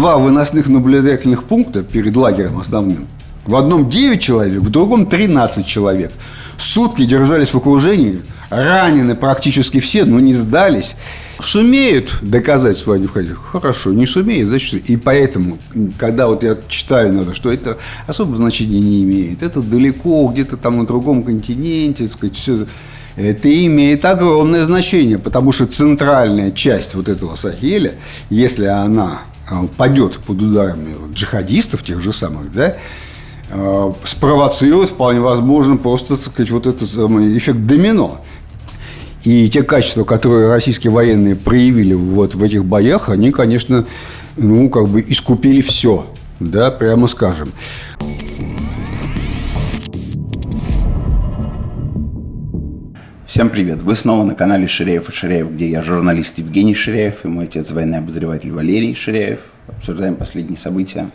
2 выносных наблюдательных пункта перед лагерем основным. В одном 9 человек, в другом 13 человек. Сутки держались в окружении, ранены практически все, но не сдались. Сумеют доказать свою необходимость? Хорошо, не сумеют, значит. И поэтому, когда вот я читаю надо, что это особого значения не имеет, это далеко, где-то там на другом континенте, так сказать, все это имеет огромное значение, потому что центральная часть вот этого Сахеля, если она падет под ударами джихадистов тех же самых, да, спровоцирует вполне возможно просто, так сказать, вот этот самый эффект домино. И те качества, которые российские военные проявили вот в этих боях, они, конечно, ну, как бы искупили все, да, прямо скажем. Всем привет! Вы снова на канале Ширяев и Ширяев, где я журналист Евгений Ширяев и мой отец военный обозреватель Валерий Ширяев. Обсуждаем последние события.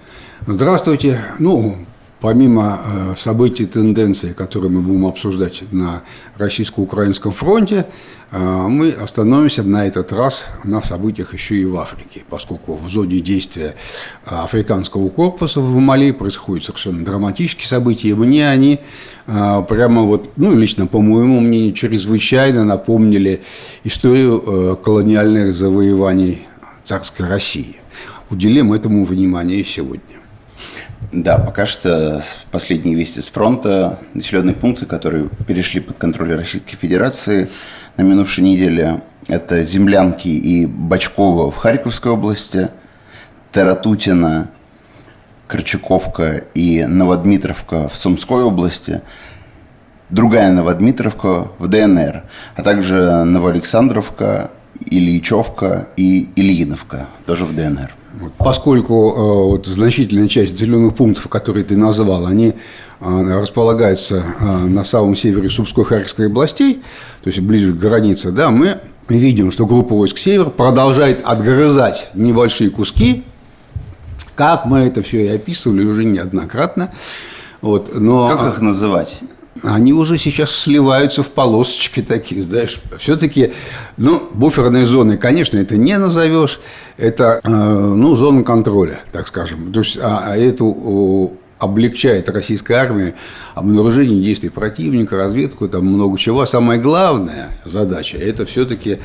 Здравствуйте. Ну, помимо событий, тенденций, которые мы будем обсуждать на российско-украинском фронте, мы остановимся на этот раз на событиях еще и в Африке, поскольку в зоне действия африканского корпуса в Мали происходят совершенно драматические события, и мне они прямо вот, ну, лично по моему мнению, чрезвычайно напомнили историю колониальных завоеваний царской России. Уделим этому внимание сегодня. Да, пока что последние вести с фронта. Населенные пункты, которые перешли под контроль Российской Федерации на минувшей неделе, это Землянки и Бочково в Харьковской области, Таратутино, Корчаковка и Новодмитровка в Сумской области, другая Новодмитровка в ДНР, а также Новоалександровка, Ильичевка и Ильиновка, тоже в ДНР. Поскольку вот, значительная часть населенных пунктов, которые ты назвал, они располагаются на самом севере Сумской и Харьковской областей, то есть ближе к границе, да, мы видим, что группа войск «Север» продолжает отгрызать небольшие куски, как мы это все и описывали уже неоднократно. Вот, но как их называть? Они уже сейчас сливаются в полосочки такие, знаешь. Все-таки, ну, буферные зоны, конечно, это не назовешь. Это, ну, зона контроля, так скажем. То есть, это облегчает российской армии обнаружение действий противника, разведку, там много чего. А самая главная задача – это все-таки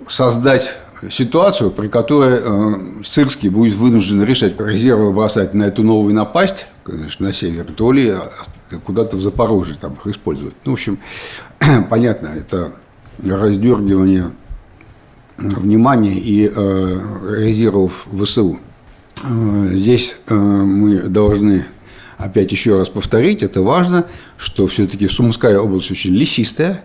создать ситуацию, при которой Сырский будет вынужден решать, резервы бросать на эту новую напасть, конечно, на север, то ли куда-то в Запорожье там их использовать. Ну, в общем, понятно, это раздергивание внимания и резервов ВСУ. Здесь мы должны опять еще раз повторить, это важно, что все-таки Сумская область очень лесистая,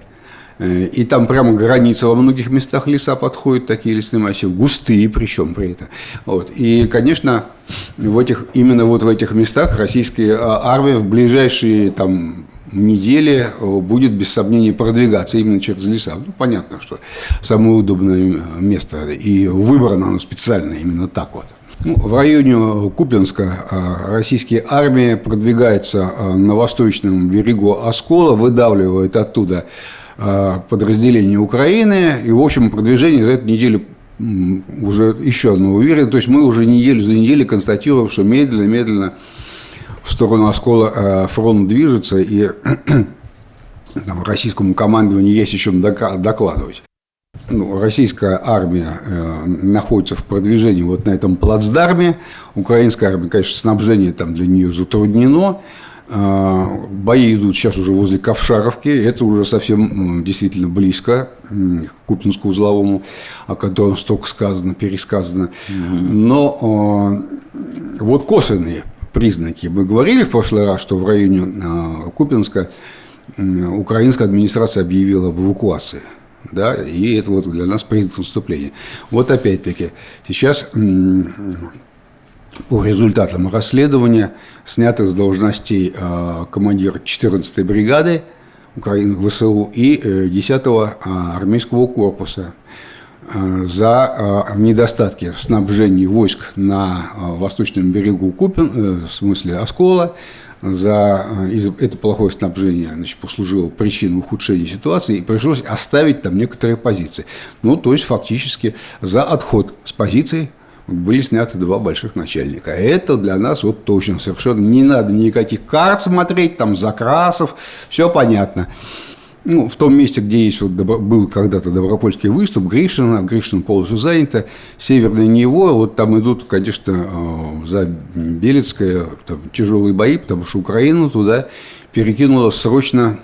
и там прямо граница во многих местах леса подходят, такие лесные массивы, густые причем при этом. Вот. И, конечно, именно вот в этих местах российская армия в ближайшие там недели будет без сомнений продвигаться именно через леса. Ну, понятно, что самое удобное место, и выбрано оно специально именно так вот. Ну, в районе Купянска российская армия продвигается на восточном берегу Оскола, выдавливает оттуда подразделения Украины, и, в общем, продвижение за эту неделю уже еще одно уверенно. То есть мы уже неделю за неделей констатируем, что медленно в сторону Оскола фронт движется, и там российскому командованию есть о чем докладывать. Ну, российская армия находится в продвижении вот на этом плацдарме. Украинская армия, конечно, снабжение там для нее затруднено. Бои идут сейчас уже возле Ковшаровки, это уже совсем действительно близко к Купинску-узловому, о котором столько сказано, пересказано. Но вот косвенные признаки. Мы говорили в прошлый раз, что в районе Купинска украинская администрация объявила об эвакуации. Да, и это вот для нас признак наступления. Вот опять-таки, сейчас по результатам расследования снято с должностей командира 14-й бригады Украины ВСУ и 10-го армейского корпуса за недостатки в снабжении войск на восточном берегу в смысле Оскола. Это плохое снабжение, значит, послужило причиной ухудшения ситуации, и пришлось оставить там некоторые позиции. Ну, то есть, фактически, за отход с позиций были сняты 2 больших начальника. Это для нас вот точно совершенно не надо никаких карт смотреть, там закрасов, все понятно. Ну, в том месте, где есть вот был когда-то Добропольский выступ, Гришина полностью занято, северное Невое, вот там идут, конечно, за Белецкое тяжелые бои, потому что Украина туда перекинула срочно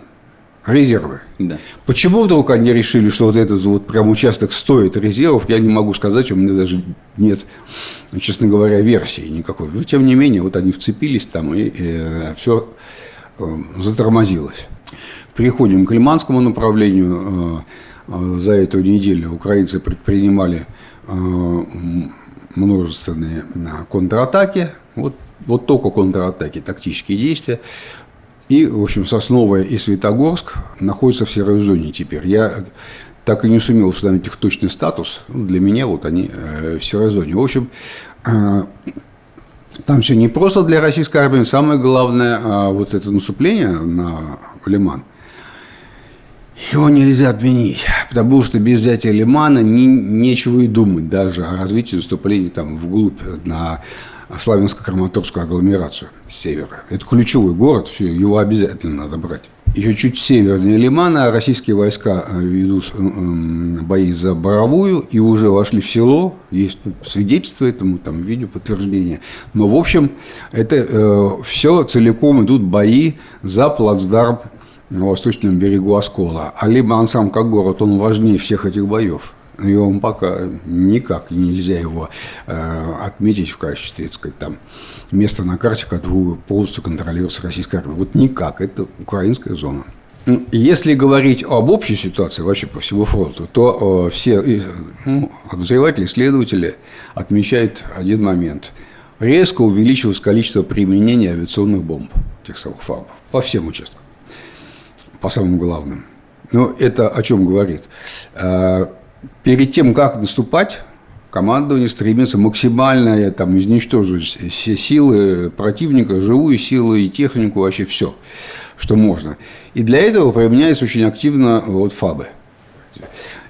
резервы. Да. Почему вдруг они решили, что вот этот вот прям участок стоит резервов, я не могу сказать, у меня даже нет, честно говоря, версии никакой. Но, тем не менее, вот они вцепились там, и все затормозилось. Переходим к Лиманскому направлению. За эту неделю украинцы предпринимали множественные контратаки. Вот только контратаки, тактические действия. И, в общем, Сосновая и Светогорск находятся в серой зоне теперь. Я так и не сумел установить их точный статус. Для меня вот они в серой зоне. В общем, там все не просто для российской армии. Самое главное, вот это наступление на Лиман, его нельзя отменить, потому что без взятия Лимана нечего и думать даже о развитии наступления там вглубь на Славянско-Краматорскую агломерацию с севера. Это ключевой город, все, его обязательно надо брать. Еще чуть севернее Лимана российские войска ведут бои за Боровую и уже вошли в село. Есть свидетельство этому, там видео подтверждение. Но, в общем, это все целиком идут бои за плацдарм на восточном берегу Оскола. А Лиман сам как город, он важнее всех этих боев. И он пока никак нельзя его отметить в качестве, так сказать, там, места на карте, которое полностью контролируется российской армией. Вот никак, это украинская зона. Если говорить об общей ситуации вообще по всему фронту, то все обозреватели, исследователи отмечают один момент. Резко увеличилось количество применения авиационных бомб, тех самых ФАБов, по всем участкам, по самым главным. Но это о чем говорит? Перед тем, как наступать, командование стремится максимально там, изничтожить все силы противника, живую силу и технику, вообще все, что можно. И для этого применяется очень активно вот ФАБы.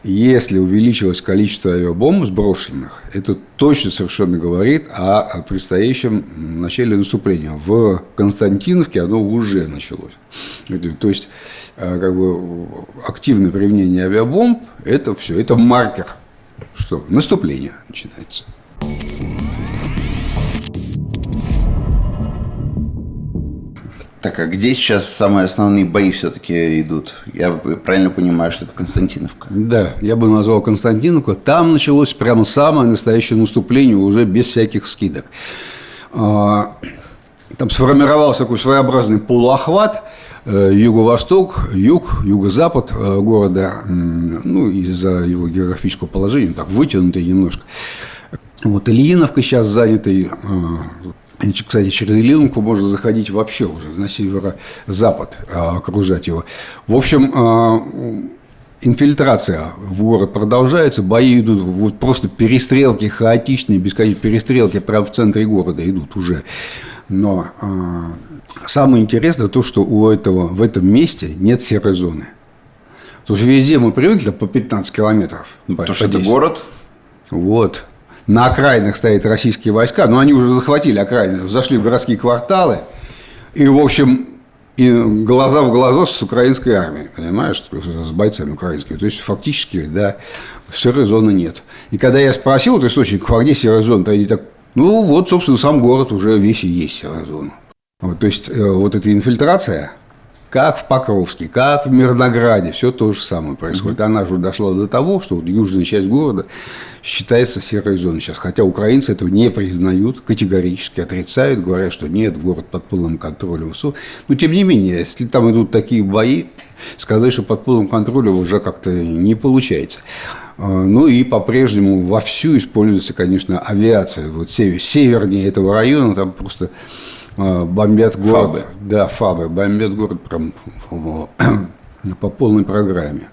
Если увеличилось количество авиабомб сброшенных, это точно совершенно говорит о предстоящем начале наступления. В Константиновке оно уже началось. То есть, как бы, активное применение авиабомб – это все, это маркер, что наступление начинается. Так, а где сейчас самые основные бои все-таки идут? Я правильно понимаю, что это Константиновка? Да, я бы назвал Константиновку. Там началось прямо самое настоящее наступление, уже без всяких скидок. Там сформировался такой своеобразный полуохват. Юго-восток, юг, юго-запад города, ну, из-за его географического положения, так вытянутый немножко. Вот Ильиновка сейчас занятый. Кстати, через Ильиновку можно заходить вообще уже на северо-запад, окружать его. В общем, инфильтрация в город продолжается, бои идут, вот просто перестрелки хаотичные, бесконечные перестрелки прямо в центре города идут уже. Но самое интересное то, что в этом месте нет серой зоны. То есть везде мы привыкли по 15 километров. Потому что это город? Вот. На окраинах стоят российские войска, но они уже захватили окраины, зашли в городские кварталы, и, в общем, и глаза в глаза с украинской армией, понимаешь, с бойцами украинскими. То есть, фактически, да, серой зоны нет. И когда я спросил у источников, а где серая зона, то они так, ну, вот, собственно, сам город уже весь и есть серая зона. Вот, то есть, вот эта инфильтрация, как в Покровске, как в Мирнограде, все то же самое происходит. Она же дошла до того, что вот южная часть города считается серой зоной сейчас. Хотя украинцы этого не признают, категорически отрицают, говорят, что нет, город под полным контролем ВСУ. Но, тем не менее, если там идут такие бои, сказать, что под полным контролем уже как-то не получается. Ну и по-прежнему вовсю используется, конечно, авиация. Вот севернее этого района там просто бомбят город. ФАБы. Да, ФАБы. Бомбят город прям по полной программе.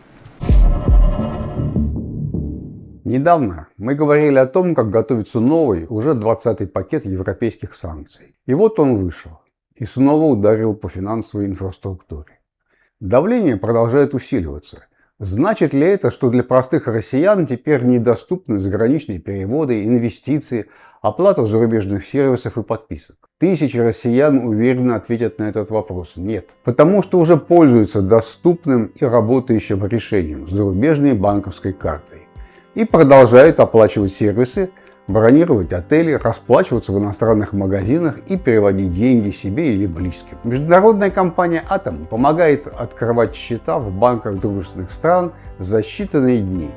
Недавно мы говорили о том, как готовится новый, уже 20-й пакет европейских санкций. И вот он вышел. И снова ударил по финансовой инфраструктуре. Давление продолжает усиливаться. Значит ли это, что для простых россиян теперь недоступны заграничные переводы, инвестиции, оплата зарубежных сервисов и подписок? Тысячи россиян уверенно ответят на этот вопрос – нет. Потому что уже пользуются доступным и работающим решением – зарубежной банковской картой. И продолжают оплачивать сервисы, бронировать отели, расплачиваться в иностранных магазинах и переводить деньги себе или близким. Международная компания Atom помогает открывать счета в банках дружественных стран за считанные дни.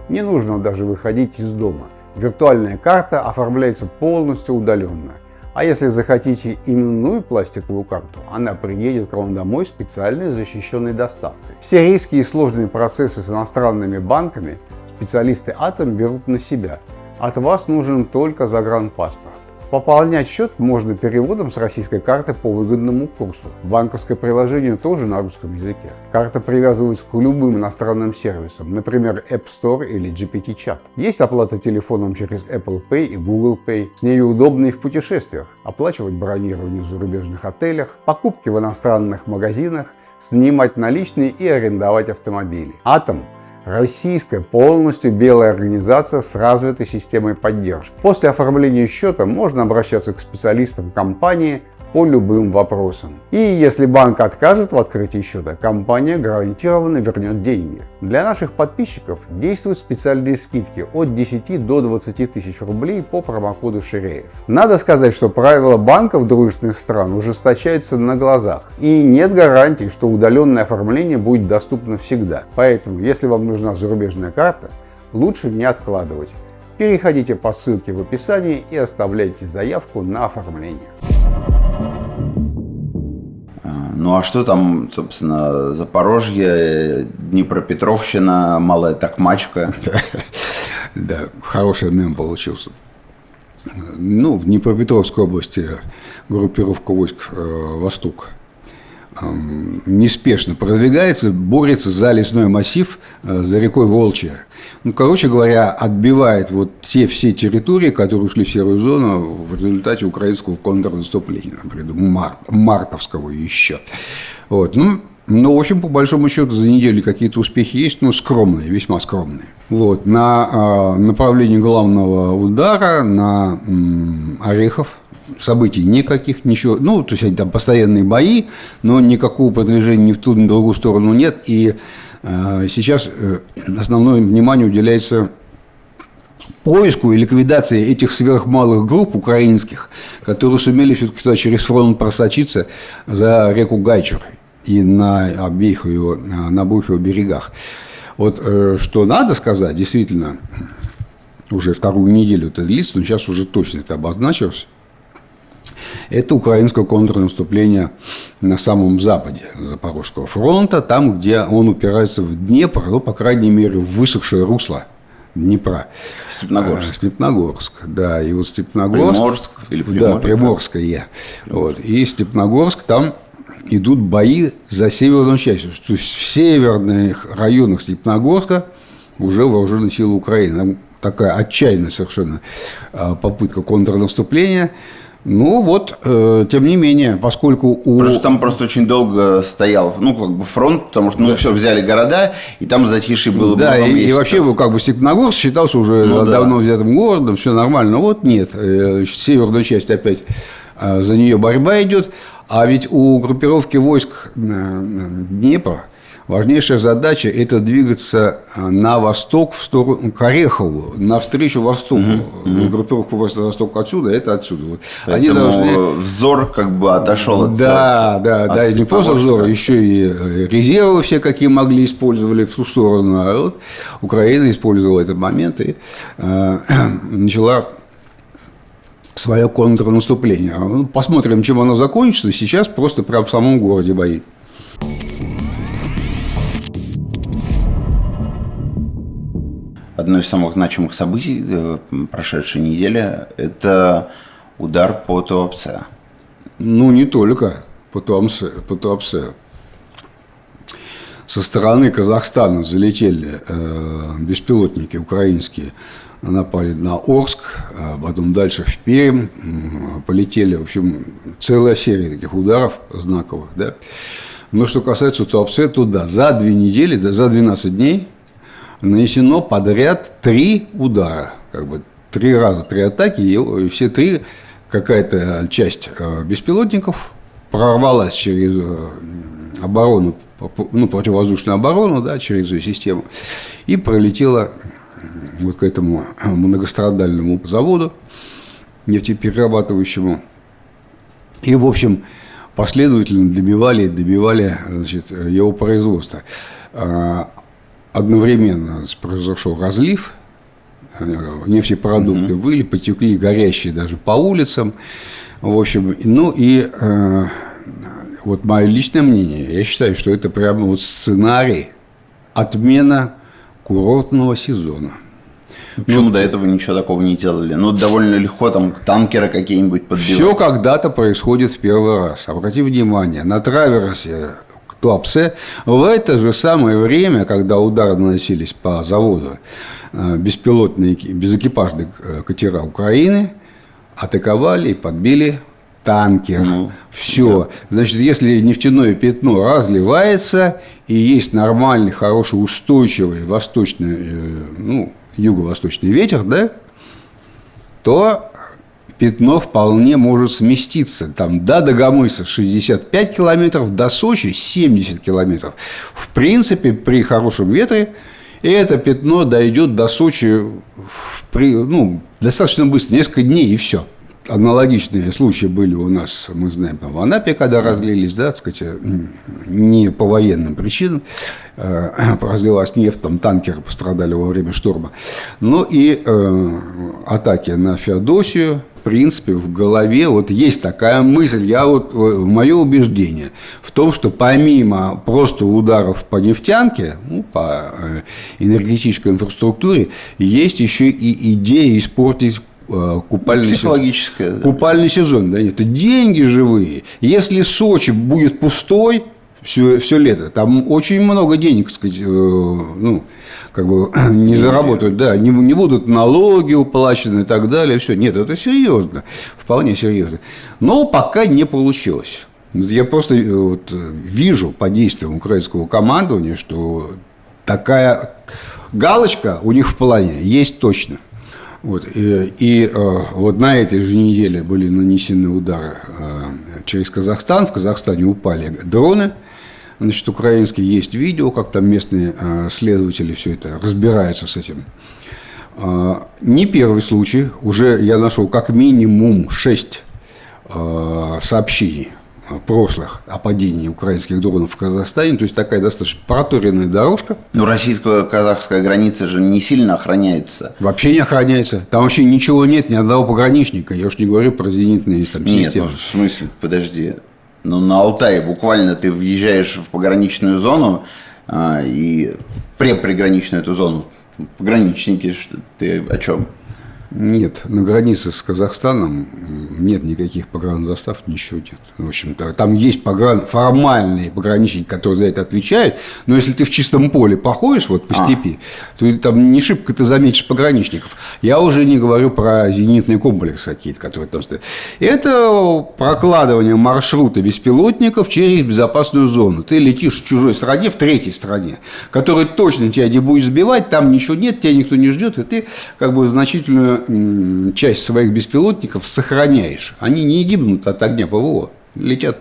Не нужно даже выходить из дома. Виртуальная карта оформляется полностью удаленно. А если захотите именную пластиковую карту, она приедет к вам домой специальной защищенной доставкой. Все риски и сложные процессы с иностранными банками специалисты Atom берут на себя. От вас нужен только загранпаспорт. Пополнять счет можно переводом с российской карты по выгодному курсу. Банковское приложение тоже на русском языке. Карта привязывается к любым иностранным сервисам, например, App Store или GPT-чат. Есть оплата телефоном через Apple Pay и Google Pay. С ней удобно и в путешествиях. Оплачивать бронирование в зарубежных отелях, покупки в иностранных магазинах, снимать наличные и арендовать автомобили. Atom – российская, полностью белая организация с развитой системой поддержки. После оформления счета можно обращаться к специалистам компании по любым вопросам. И если банк откажет в открытии счета, компания гарантированно вернет деньги. Для наших подписчиков действуют специальные скидки от 10 до 20 тысяч рублей по промокоду Ширяев. Надо сказать, что правила банков дружественных стран ужесточаются на глазах. И нет гарантии, что удаленное оформление будет доступно всегда. Поэтому, если вам нужна зарубежная карта, лучше не откладывать. Переходите по ссылке в описании и оставляйте заявку на оформление. Ну а что там, собственно, Запорожье, Днепропетровщина, Малая Токмачка? Да, хороший мем получился. Ну, в Днепропетровской области группировка войск «Восток» неспешно продвигается, борется за лесной массив, за рекой Волчья. Ну, короче говоря, отбивает вот те все территории, которые ушли в серую зону в результате украинского контрнаступления, например, мартовского еще. Вот. Ну, в общем, по большому счету, за неделю какие-то успехи есть, но скромные, весьма скромные. Вот. На направлении главного удара, на Орехов, событий никаких, ничего. Ну, то есть, там постоянные бои, но никакого продвижения ни в ту, ни в другую сторону нет. И сейчас основное внимание уделяется поиску и ликвидации этих сверхмалых групп украинских, которые сумели все-таки туда через фронт просочиться за реку Гайчур и на обеих его берегах. Вот что надо сказать, действительно, уже вторую неделю это длится, но сейчас уже точно это обозначилось. Это украинское контрнаступление на самом западе Запорожского фронта, там, где он упирается в Днепр, ну, по крайней мере, в высохшее русло Днепра. Степногорск, да, и вот Степногорск. Приморск или да, Приморское. Вот, и Степногорск, там идут бои за северную часть. То есть в северных районах Степногорска уже вооруженные силы Украины. Такая отчаянная совершенно попытка контрнаступления. Ну вот, тем не менее, поскольку Потому что там просто очень долго стоял, ну, как бы фронт, потому что, ну, все, взяли города, и там затишье было да, много месяцев. И вообще, как бы, Степногорск считался уже давно взятым городом, все нормально. Вот нет, северную часть опять за нее борьба идет. А ведь у группировки войск Днепра важнейшая задача – это двигаться на восток, в сторону к Орехову, навстречу востоку. Группировку «Восток» отсюда, это отсюда. Вот. Они должны... взор как бы отошел от Да, и не просто взор, еще и резервы все, какие могли, использовали в ту сторону. А вот Украина использовала этот момент и начала свое контрнаступление. Посмотрим, чем оно закончится. Сейчас просто прямо в самом городе бои. Одно из самых значимых событий прошедшей недели – это удар по Туапсе. Ну, не только по Туапсе. Со стороны Казахстана залетели беспилотники украинские, напали на Орск, а потом дальше в Пермь полетели. В общем, целая серия таких ударов знаковых. Да? Но что касается Туапсе, то да, за 2 недели, за 12 дней нанесено подряд 3 удара. Как бы 3 раза, 3 атаки, и все 3 какая-то часть беспилотников прорвалась через оборону, ну, противовоздушную оборону, да, через ее систему, и пролетела вот к этому многострадальному заводу нефтеперерабатывающему. И, в общем, последовательно добивали, значит, его производства. Одновременно произошел разлив, нефтепродукты потекли горящие даже по улицам. В общем, ну и вот мое личное мнение, я считаю, что это прямо вот сценарий отмена курортного сезона. Почему до этого ничего такого не делали? Ну, довольно легко там танкеры какие-нибудь подбивать. Все когда-то происходит в первый раз. Обрати внимание, на траверсе Туапсе в это же самое время, когда удары наносились по заводу, беспилотные, безэкипажные катера Украины атаковали и подбили танкер. Все. Да. Значит, если нефтяное пятно разливается и есть нормальный, хороший, устойчивый восточный, юго-восточный ветер, да, то пятно вполне может сместиться. Там до Дагомыса 65 километров, до Сочи 70 километров. В принципе, при хорошем ветре это пятно дойдет до Сочи достаточно быстро, несколько дней, и все. Аналогичные случаи были у нас, мы знаем, в Анапе, когда разлились, да, так сказать, не по военным причинам, разлилась нефть, там танкеры пострадали во время шторма. Ну и атаки на Феодосию, в принципе, в голове вот есть такая мысль, мое убеждение в том, что помимо просто ударов по нефтянке, по энергетической инфраструктуре, есть еще и идея испортить купальный сезон. Да, это деньги живые. Если Сочи будет пустой все лето, там очень много денег, так сказать, не заработают, да, не будут налоги уплачены и так далее. Все. Нет, это серьезно, вполне серьезно. Но пока не получилось. Я просто вижу по действиям украинского командования, что такая галочка у них в плане есть точно. Вот на этой же неделе были нанесены удары через Казахстан. В Казахстане упали дроны. Значит, украинские, есть видео, как там местные следователи все это разбираются с этим. Не первый случай. Уже я нашел как минимум 6 сообщений прошлых о падении украинских дронов в Казахстане. То есть такая достаточно проторенная дорожка. Но российско-казахская граница же не сильно охраняется. Вообще не охраняется. Там вообще ничего нет, ни одного пограничника. Я уж не говорю про зенитные там системы. Нет, в смысле, подожди. На Алтае буквально ты въезжаешь в пограничную зону и приграничную эту зону. Пограничники, ты о чем? Нет, на границе с Казахстаном нет никаких погранзастав, ничего нет. В общем-то, там есть формальные пограничники, которые за это отвечают, но если ты в чистом поле походишь по степи, то там не шибко ты заметишь пограничников. Я уже не говорю про зенитные комплексы какие-то, которые там стоят. Это прокладывание маршрута беспилотников через безопасную зону. Ты летишь в чужой стране, в третьей стране, которая точно тебя не будет сбивать, там ничего нет, тебя никто не ждет, и ты значительную часть своих беспилотников сохраняешь. Они не гибнут от огня ПВО, летят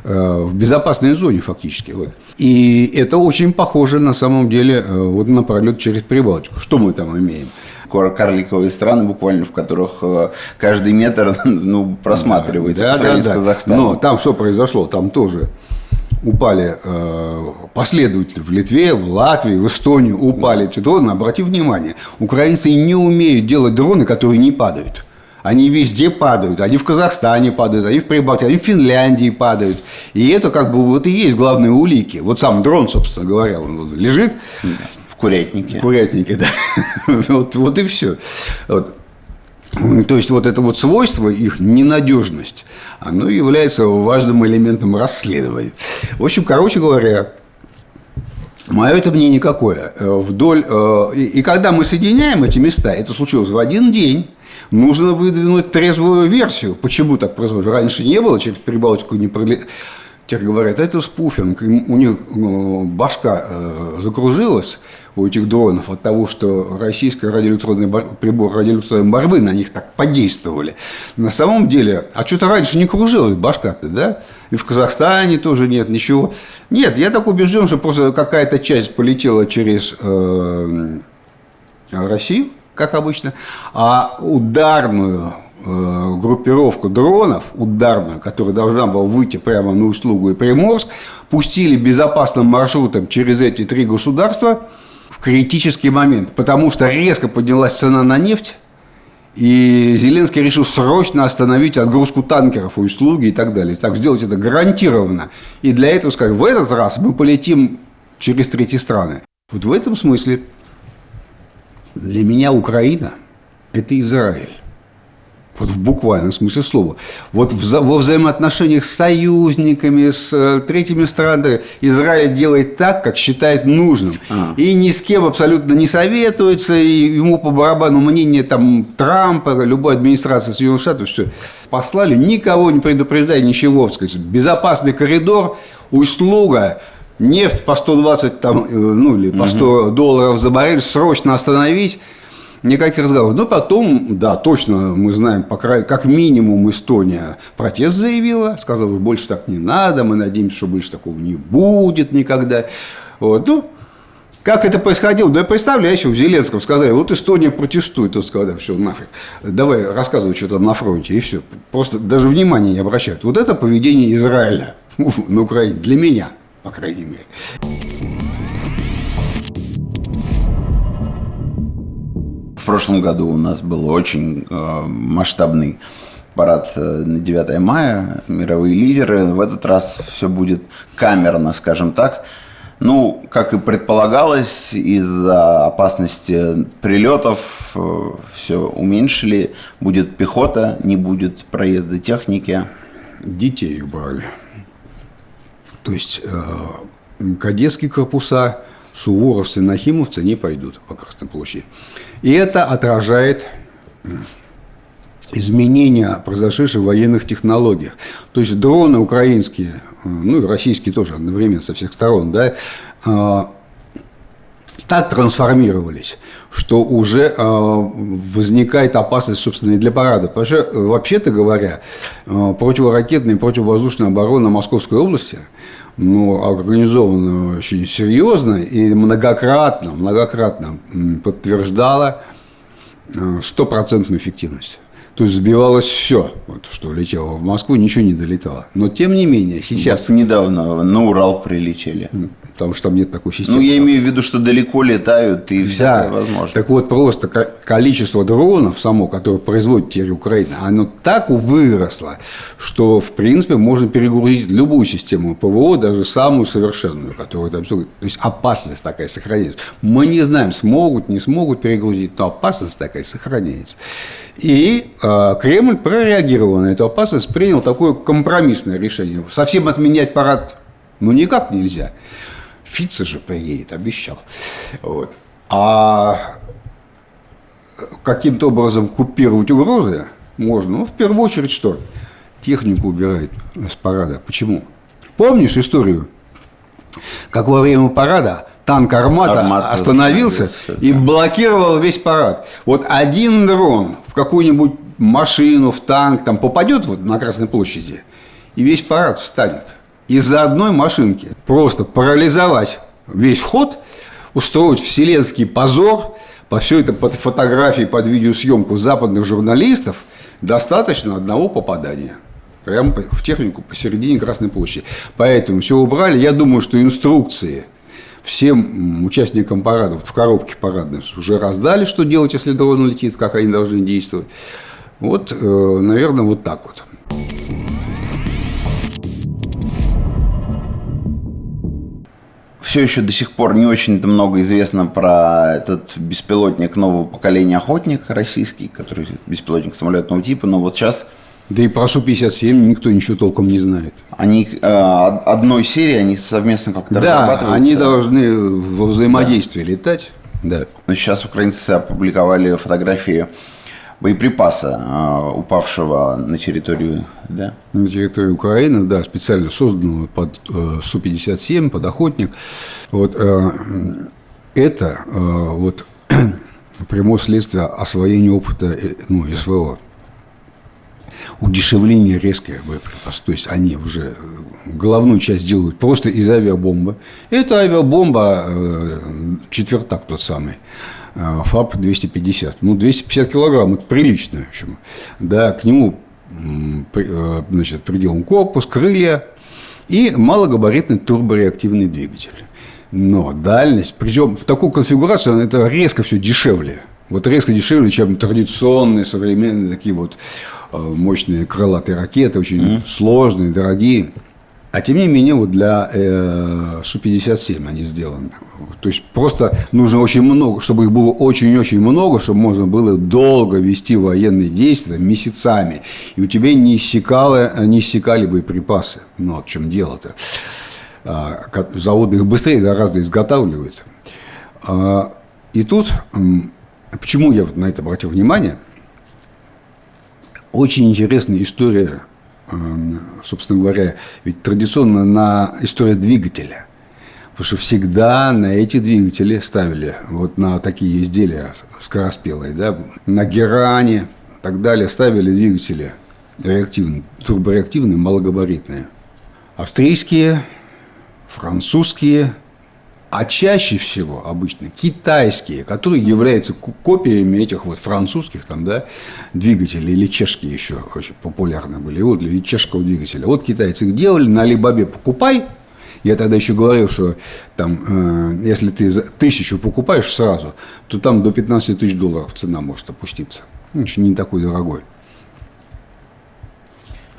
в безопасной зоне фактически. Вот. И это очень похоже на самом деле на пролет через Прибалтику. Что мы там имеем? Карликовые страны, буквально, в которых каждый метр просматривается по сравнению с Казахстаном. Но там что произошло? Там тоже упали последовательно в Литве, в Латвии, в Эстонии упали эти дроны. Обрати внимание, украинцы не умеют делать дроны, которые не падают. Они везде падают. Они в Казахстане падают, они в Прибалтике, они в Финляндии падают. И это и есть главные улики. Вот сам дрон, собственно говоря, он лежит в курятнике. В курятнике, да. Вот и все. То есть, это свойство, их ненадежность, оно является важным элементом расследования. В общем, короче говоря, мое это мнение какое. И когда мы соединяем эти места, это случилось в один день, нужно выдвинуть трезвую версию. Почему так произошло? Раньше не было, через Прибалтику Теперь говорят, это спуфинг. У них башка закружилась, у этих дронов, от того, что российский прибор радиоэлектронной борьбы на них так подействовали. На самом деле, а что-то раньше не кружилась башка-то, да? И в Казахстане тоже нет ничего. Нет, я так убежден, что просто какая-то часть полетела через Россию, как обычно, а ударную группировку дронов, ударную, которая должна была выйти прямо на Усть-Лугу и Приморск, пустили безопасным маршрутом через эти 3 государства в критический момент, потому что резко поднялась цена на нефть, и Зеленский решил срочно остановить отгрузку танкеров у Усть-Луги и так далее. Так сделать это гарантированно. И для этого сказать, в этот раз мы полетим через 3 страны. Вот в этом смысле для меня Украина – это Израиль. Вот в буквальном смысле слова. Вот во взаимоотношениях с союзниками, с третьими странами Израиль делает так, как считает нужным. И ни с кем абсолютно не советуется, и ему по барабану мнение там, Трампа, любой администрации Соединенных Штатов, все. Послали, никого не предупреждая, ничего. Сказать, безопасный коридор, Усть-Луга, нефть по 120 там, или по $100 за баррель срочно остановить. Никаких разговоров. Но потом, да, точно мы знаем, как минимум Эстония протест заявила, сказала, больше так не надо, мы надеемся, что больше такого не будет никогда. Вот. Ну, как это происходило? Да, представляешь, у Зеленского сказали, вот Эстония протестует. Он сказал, все, нафиг, давай рассказывай, что там на фронте, и все. Просто даже внимания не обращают. Вот это поведение Израиля на Украине, для меня, по крайней мере. В прошлом году у нас был очень масштабный парад на 9 мая, мировые лидеры. В этот раз все будет камерно, скажем так. Ну, как и предполагалось, из-за опасности прилетов все уменьшили. Будет пехота, не будет проезда техники. Детей убрали. То есть кадетские корпуса, суворовцы, нахимовцы не пойдут по Красной площади. И это отражает изменения, произошедшие в военных технологиях. То есть дроны украинские, ну и российские тоже одновременно со всех сторон, да, так трансформировались, что уже возникает опасность, собственно, и для парада. Потому что, вообще-то говоря, противоракетная и противовоздушная оборона Московской области организована очень серьезно и многократно подтверждала 100% эффективность. То есть сбивалось все, вот, что летело в Москву, ничего не долетало. Но тем не менее, сейчас... Вот недавно на Урал прилетели. Потому что там нет такой системы. Ну, я имею в виду, что далеко летают и всякое возможно. Так вот, просто количество дронов само, которое производит теперь Украина, оно так выросло, что, в принципе, можно перегрузить любую систему ПВО, даже самую совершенную, которую там все... То есть опасность такая сохраняется. Мы не знаем, смогут, не смогут перегрузить, но опасность такая сохраняется. И Кремль прореагировал на эту опасность, принял такое компромиссное решение. Совсем отменять парад никак нельзя. Фице же приедет, обещал. Вот. А каким-то образом купировать угрозы можно. В первую очередь что? Технику убирает с парада. Почему? Помнишь историю, как во время парада танк «Армата» остановился и блокировал весь парад. Вот один дрон в какую-нибудь машину, в танк там попадет вот на Красной площади, и весь парад встанет. Из-за одной машинки просто парализовать весь вход, устроить вселенский позор, по все это под фотографии, под видеосъемку западных журналистов, достаточно одного попадания. Прямо в технику посередине Красной площади. Поэтому все убрали. Я думаю, что инструкции всем участникам парадов в коробке парадной уже раздали, что делать, если дрон летит, как они должны действовать. Вот, наверное, вот так вот. Все еще до сих пор не очень-то много известно про этот беспилотник нового поколения «Охотник» российский, который беспилотник самолетного типа, но вот сейчас... Да и про Су-57 никто ничего толком не знает. Они одной серии, они совместно как-то разрабатываются. Да, они должны во взаимодействии летать. Да. Но сейчас украинцы опубликовали фотографии боеприпаса, упавшего на территорию, да? На территории Украины, да, специально созданного под Су-57, под охотник. Вот, это вот прямое следствие освоения опыта СВО. Удешевление резкое боеприпасов. То есть они уже головную часть делают просто из авиабомбы. Это авиабомба четвертак тот самый. ФАП-250. 250 килограмм – это прилично. В общем. Да, к нему, значит, приделан корпус, крылья и малогабаритный турбореактивный двигатель. Но дальность, причем в такую конфигурацию это резко все дешевле. Вот резко дешевле, чем традиционные, современные, такие вот мощные крылатые ракеты, очень сложные, дорогие. А тем не менее, вот для Су-57 они сделаны. То есть просто нужно очень много, чтобы их было очень-очень много, чтобы можно было долго вести военные действия месяцами. И у тебя не иссякали боеприпасы. Ну, вот в чем дело-то. Заводы их быстрее гораздо изготавливают. И тут, почему я вот на это обратил внимание, очень интересная история, собственно говоря, ведь традиционно история двигателя. Потому что всегда на эти двигатели ставили, вот на такие изделия скороспелые, да, на Геране и так далее, ставили двигатели реактивные, турбореактивные, малогабаритные. Австрийские, французские, а чаще всего обычно китайские, которые являются копиями этих вот французских там, да, двигателей, или чешские еще очень популярны были, вот для чешского двигателя. Вот китайцы их делали, на Алибабе покупай. Я тогда еще говорил, что там, если ты за 1000 покупаешь сразу, то там до $15 000 цена может опуститься. Еще не такой дорогой.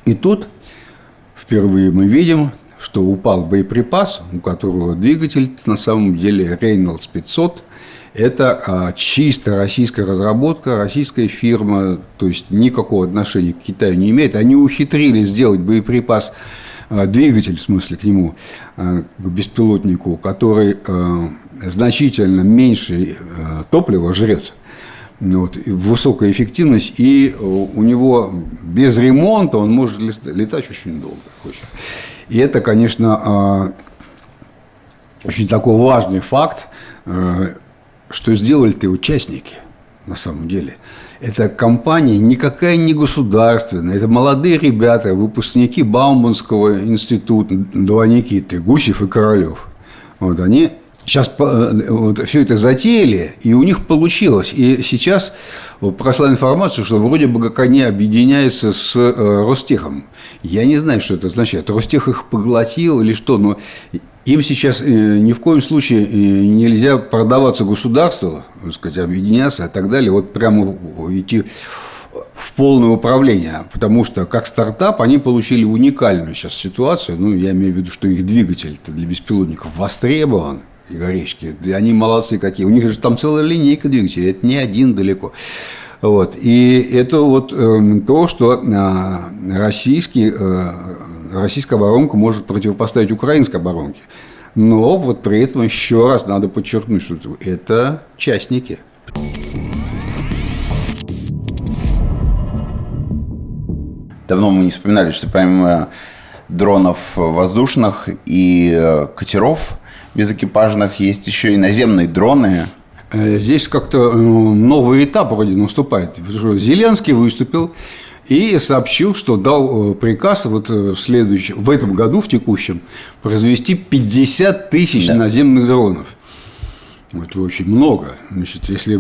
И тут впервые мы видим, что упал боеприпас, у которого двигатель на самом деле Reynolds 500. Это чисто российская разработка, российская фирма, то есть никакого отношения к Китаю не имеет. Они ухитрились сделать боеприпас, двигатель, в смысле, к нему, к беспилотнику, который значительно меньше топлива жрет. Вот, высокая эффективность, и у него без ремонта он может летать очень долго. И это, конечно, очень такой важный факт, что сделали-то участники на самом деле. Это компания никакая не государственная, это молодые ребята, выпускники Бауманского института, два Никиты, Гусев и Королев. Вот они сейчас вот все это затеяли, и у них получилось. И сейчас вот прошла информация, что вроде бы как они объединяются с Ростехом. Я не знаю, что это означает. Ростех их поглотил или что, но им сейчас ни в коем случае нельзя продаваться государству, так сказать, объединяться и так далее, вот прямо идти в полное управление, потому что как стартап они получили уникальную сейчас ситуацию, ну, я имею в виду, что их двигатель для беспилотников востребован, и горечки, они молодцы какие, у них же там целая линейка двигателей, это не один далеко. Вот. И это вот то, что российская оборонка может противопоставить украинской оборонке. Но вот при этом еще раз надо подчеркнуть, что это частники. Давно мы не вспоминали, что помимо дронов воздушных и катеров безэкипажных есть еще и наземные дроны. Здесь как-то новый этап вроде наступает. Потому что Зеленский выступил и сообщил, что дал приказ вот в этом году, в текущем, произвести 50 тысяч наземных дронов. Это очень много. Значит, если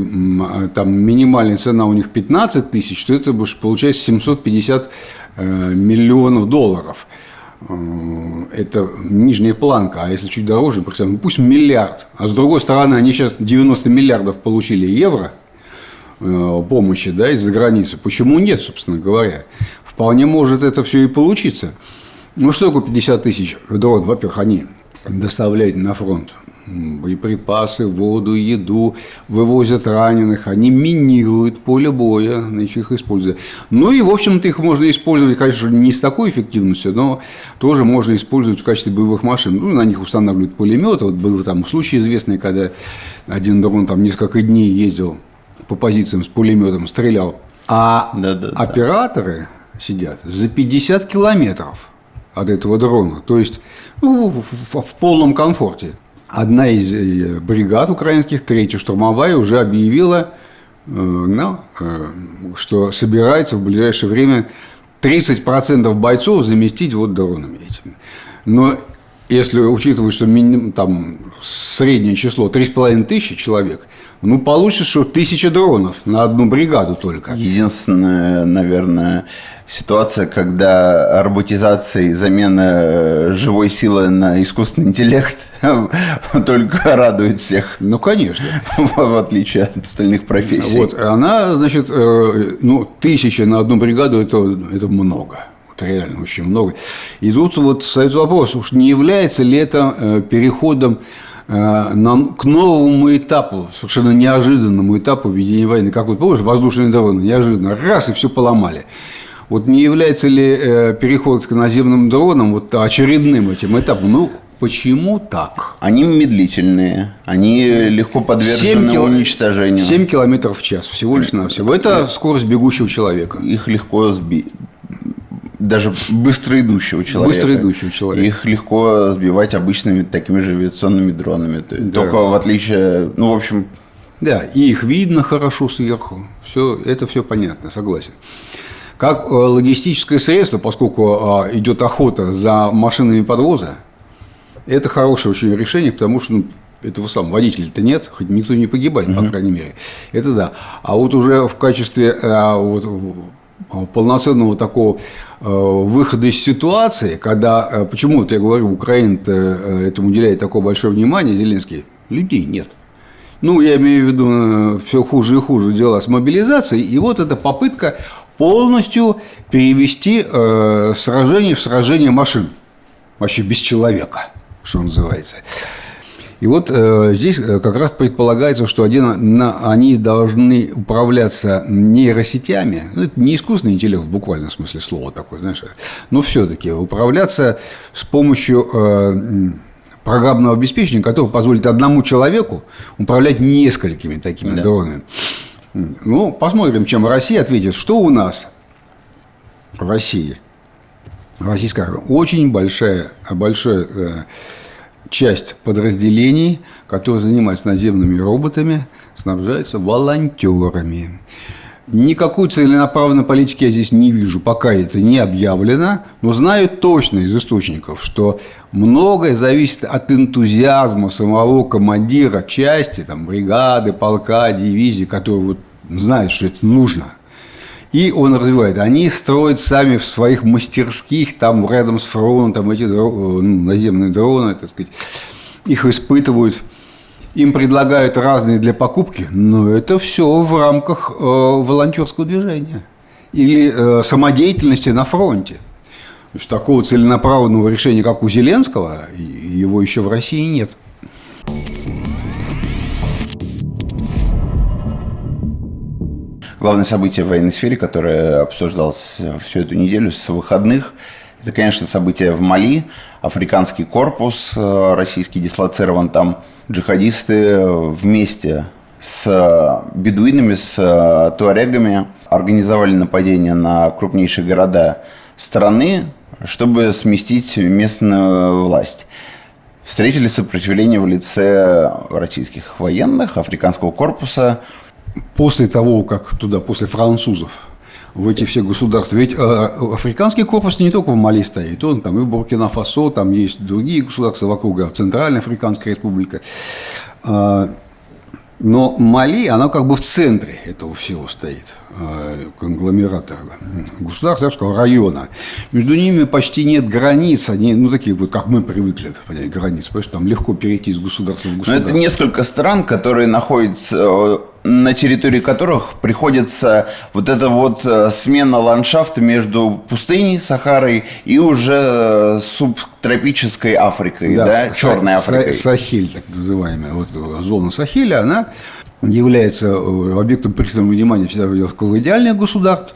там минимальная цена у них 15 тысяч, то это получается 750 миллионов долларов. Это нижняя планка, а если чуть дороже, пусть миллиард. А с другой стороны, они сейчас 90 миллиардов получили евро помощи, да, из-за границы. Почему нет, собственно говоря? Вполне может это все и получиться. Ну, что такое 50 тысяч дронов? Во-первых, они доставляют на фронт боеприпасы, воду, еду, вывозят раненых, они минируют поле боя, значит, их используют. Ну и, в общем-то, их можно использовать, конечно, не с такой эффективностью, но тоже можно использовать в качестве боевых машин. Ну, на них устанавливают пулеметы. Вот был там случай известный, когда один дрон там несколько дней ездил по позициям с пулеметом, стрелял А Да-да-да. операторы сидят за 50 километров от этого дрона. То есть в полном комфорте. Одна из бригад украинских, 3-я штурмовая, уже объявила, что собирается в ближайшее время 30% бойцов заместить вот дронами этими. Но если учитывать, что там среднее число 3500 человек, ну, получится, что 1000 дронов на одну бригаду только. Единственная, наверное, ситуация, когда роботизация и замена живой силы на искусственный интеллект только радует всех. Ну, конечно. В отличие от остальных профессий. Вот, она, значит, 1000 на одну бригаду – это много. Вот реально очень много. И тут вот стоит вопрос, уж не является ли это переходом к новому этапу, совершенно неожиданному этапу ведения войны. Как вот помнишь, воздушные дроны неожиданно раз и все поломали. Вот не является ли переход к наземным дронам вот очередным этим этапом? Ну, почему так? Они медлительные, они легко подвержены уничтожению. 7 километров в час всего лишь навсего. Это скорость бегущего человека. Их легко сбить. Даже быстро идущего человека. Их легко сбивать обычными такими же авиационными дронами. Да. Только в отличие, ну, в общем... Да, и их видно хорошо сверху. Это все понятно, согласен. Как логистическое средство, поскольку идет охота за машинами подвоза, это хорошее очень решение, потому что этого самого водителя-то нет, хоть никто не погибает, по крайней мере. Это да. А вот уже в качестве полноценного такого выхода из ситуации, когда, почему-то я говорю, Украина этому уделяет такое большое внимание, Зеленский, людей нет. Ну, я имею в виду, все хуже и хуже дела с мобилизацией, и вот эта попытка полностью перевести сражение в сражение машин, вообще без человека, что называется. И вот здесь как раз предполагается, что они должны управляться нейросетями, ну, это не искусственный интеллект в буквальном смысле слова такой, знаешь, но все-таки управляться с помощью программного обеспечения, которое позволит одному человеку управлять несколькими такими дронами. Ну, посмотрим, чем Россия ответит. Что у нас в России? Российская очень большая часть подразделений, которые занимаются наземными роботами, снабжаются волонтерами. Никакой целенаправленной политики я здесь не вижу, пока это не объявлено, но знаю точно из источников, что многое зависит от энтузиазма самого командира части, там, бригады, полка, дивизии, который вот знает, что это нужно. И он развивает. Они строят сами в своих мастерских, там рядом с фронтом, эти наземные дроны, так сказать, их испытывают. Им предлагают разные для покупки, но это все в рамках волонтерского движения или самодеятельности на фронте. То есть такого целенаправленного решения, как у Зеленского, его еще в России нет. Главное событие в военной сфере, которое обсуждалось всю эту неделю с выходных, это, конечно, событие в Мали. Африканский корпус российский дислоцирован там. Джихадисты вместе с бедуинами, с туарегами организовали нападение на крупнейшие города страны, чтобы сместить местную власть. Встретили сопротивление в лице российских военных, африканского корпуса. После того, как туда, после французов, в эти все государства. Ведь африканский корпус не только в Мали стоит, он там и в Буркина-Фасо, там есть другие государства вокруг, Центральная Африканская Республика. Но Мали, она как бы в центре этого всего стоит, конгломерата государств, арабского района. Между ними почти нет границ, они, ну, такие вот, как мы привыкли понять, границ, потому что там легко перейти из государства в государство. Но это несколько стран, которые находятся, на территории которых приходится вот эта вот смена ландшафта между пустыней, Сахарой и уже субтропической Африкой, да, Черной Африкой. Сахель, так называемая, вот зона Сахеля, она является объектом пристального внимания всегда около идеальных государств.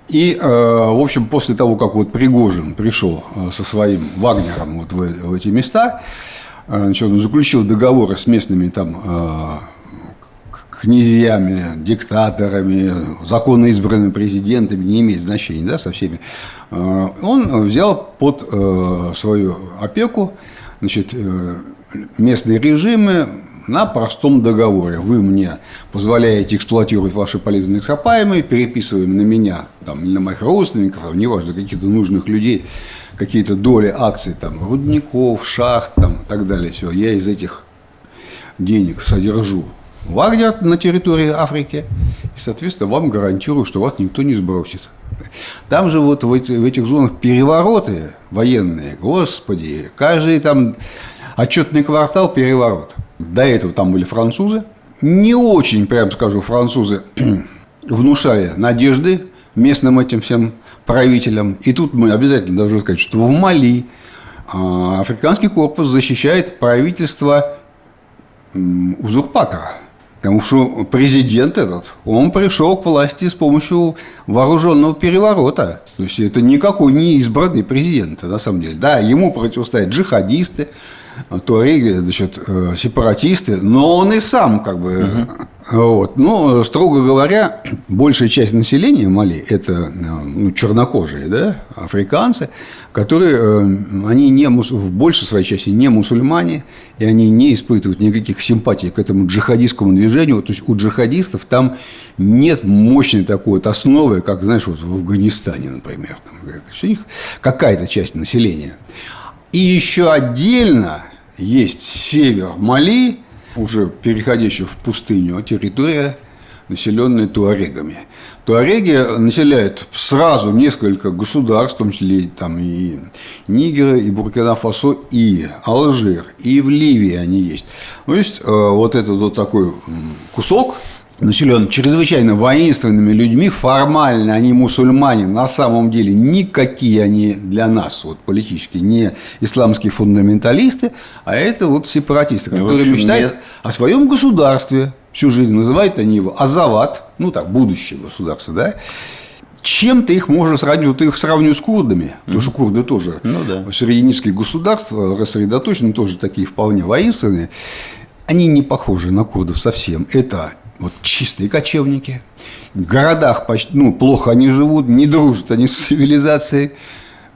И, в общем, после того, как вот Пригожин пришел со своим Вагнером вот в эти места, значит, он заключил договоры с местными там князьями, диктаторами, законно избранными президентами, не имеет значения, да, со всеми, он взял под свою опеку, значит, местные режимы на простом договоре. Вы мне позволяете эксплуатировать ваши полезные ископаемые, переписываем на меня там, или на моих родственников, там, неважно, каких-то нужных людей, какие-то доли акций, там, рудников, шахт, там, и так далее. Все, я из этих денег содержу Вагнер на территории Африки, и, соответственно, вам гарантирую, что вас никто не сбросит. Там же вот в этих зонах перевороты военные, господи, каждый там отчетный квартал переворот. До этого там были французы, не очень, прям скажу, французы внушали надежды местным этим всем правителям. И тут мы обязательно должны сказать, что в Мали африканский корпус защищает правительство узурпатора. Потому что президент этот, он пришел к власти с помощью вооруженного переворота. То есть, это никакой не избранный президент, на самом деле. Да, ему противостоят джихадисты, туареги, значит, сепаратисты, но он и сам как бы... Вот. Но, строго говоря, большая часть населения Мали – это чернокожие, да, африканцы, которые, они не, в большей своей части не мусульмане, и они не испытывают никаких симпатий к этому джихадистскому движению. То есть, у джихадистов там нет мощной такой вот основы, как, знаешь, вот в Афганистане, например. У них какая-то часть населения. И еще отдельно есть север Мали, уже переходящая в пустыню, территория, населенная туарегами. Туареги населяют сразу несколько государств, в том числе там и Нигер, и Буркина-Фасо, и Алжир, и в Ливии они есть. То есть, вот этот вот такой кусок населен чрезвычайно воинственными людьми, формально они мусульмане, на самом деле никакие они для нас вот, политически не исламские фундаменталисты, а это вот сепаратисты, которые мечтают о своем государстве всю жизнь, называют они его Азават, ну так, будущее государство, да. Чем-то их можно сравнить, вот их сравнивают с курдами, потому что курды тоже средненизкие государства, рассредоточены, тоже такие вполне воинственные, они не похожи на курдов совсем, это вот чистые кочевники. В городах почти, плохо они живут, не дружат они с цивилизацией.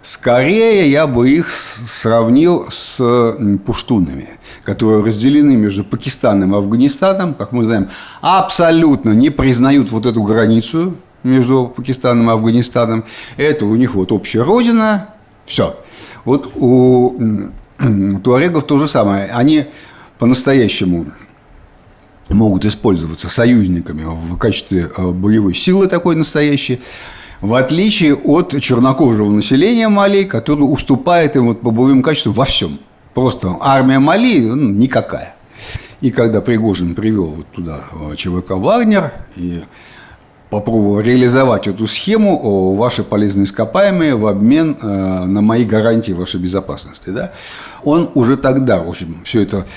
Скорее я бы их сравнил с пуштунами, которые разделены между Пакистаном и Афганистаном, как мы знаем, абсолютно не признают вот эту границу между Пакистаном и Афганистаном. Это у них вот общая родина. Все. Вот у туарегов то же самое. Они по-настоящему могут использоваться союзниками в качестве боевой силы такой настоящей, в отличие от чернокожего населения Мали, которое уступает им вот по боевым качествам во всем. Просто армия Мали никакая. И когда Пригожин привел вот туда ЧВК «Вагнер» и попробовал реализовать эту схему, ваши полезные ископаемые в обмен на мои гарантии вашей безопасности, да, он уже тогда, в общем, все это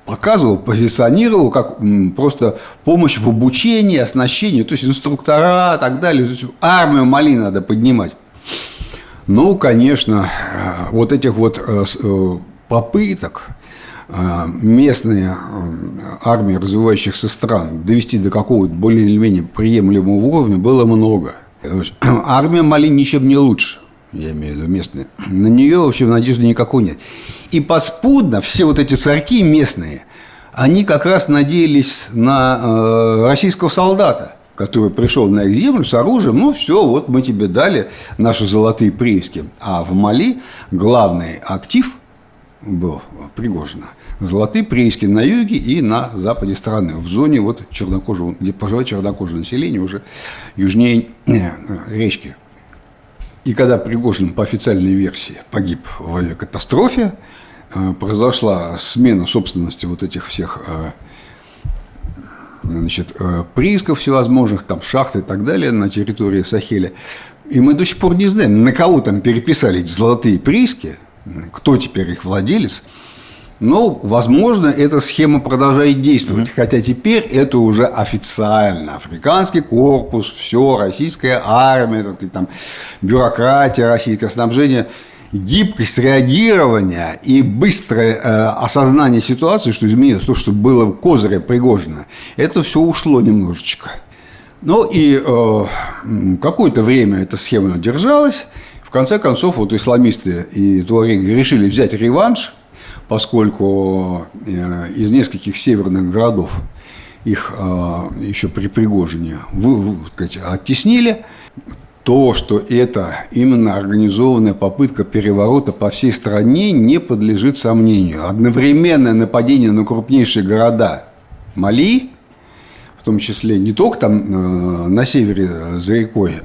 показывал, позиционировал как просто помощь в обучении, оснащении, то есть инструктора и так далее. То есть армию Мали надо поднимать. Ну, конечно, вот этих вот попыток местные армии развивающихся стран довести до какого-то более или менее приемлемого уровня было много. То есть армия Мали ничем не лучше. Я имею в виду местные. На нее, в общем, надежды никакой нет. И поспудно все вот эти царьки местные, они как раз надеялись на российского солдата, который пришел на их землю с оружием. Ну, все, вот мы тебе дали наши золотые прииски. А в Мали главный актив был Пригожина. Золотые прииски на юге и на западе страны, в зоне вот чернокожего, где поживает чернокожее население уже южнее речки. И когда Пригожин, по официальной версии, погиб в авиакатастрофе, произошла смена собственности вот этих всех приисков всевозможных, там, шахт и так далее на территории Сахеля. И мы до сих пор не знаем, на кого там переписали эти золотые прииски, кто теперь их владелец. Но, возможно, эта схема продолжает действовать. Хотя теперь это уже официально. Африканский корпус, все, российская армия, там, бюрократия, российское снабжение. гибкость реагирования и быстрое осознание ситуации, что изменилось, то, что было козыря Пригожина, это все ушло немножечко. Ну и какое-то время эта схема держалась. В конце концов, вот исламисты и туареги решили взять реванш, поскольку из нескольких северных городов их еще при Пригожине оттеснили. То, что это именно организованная попытка переворота по всей стране, не подлежит сомнению. Одновременное нападение на крупнейшие города Мали, в том числе не только там на севере за рекой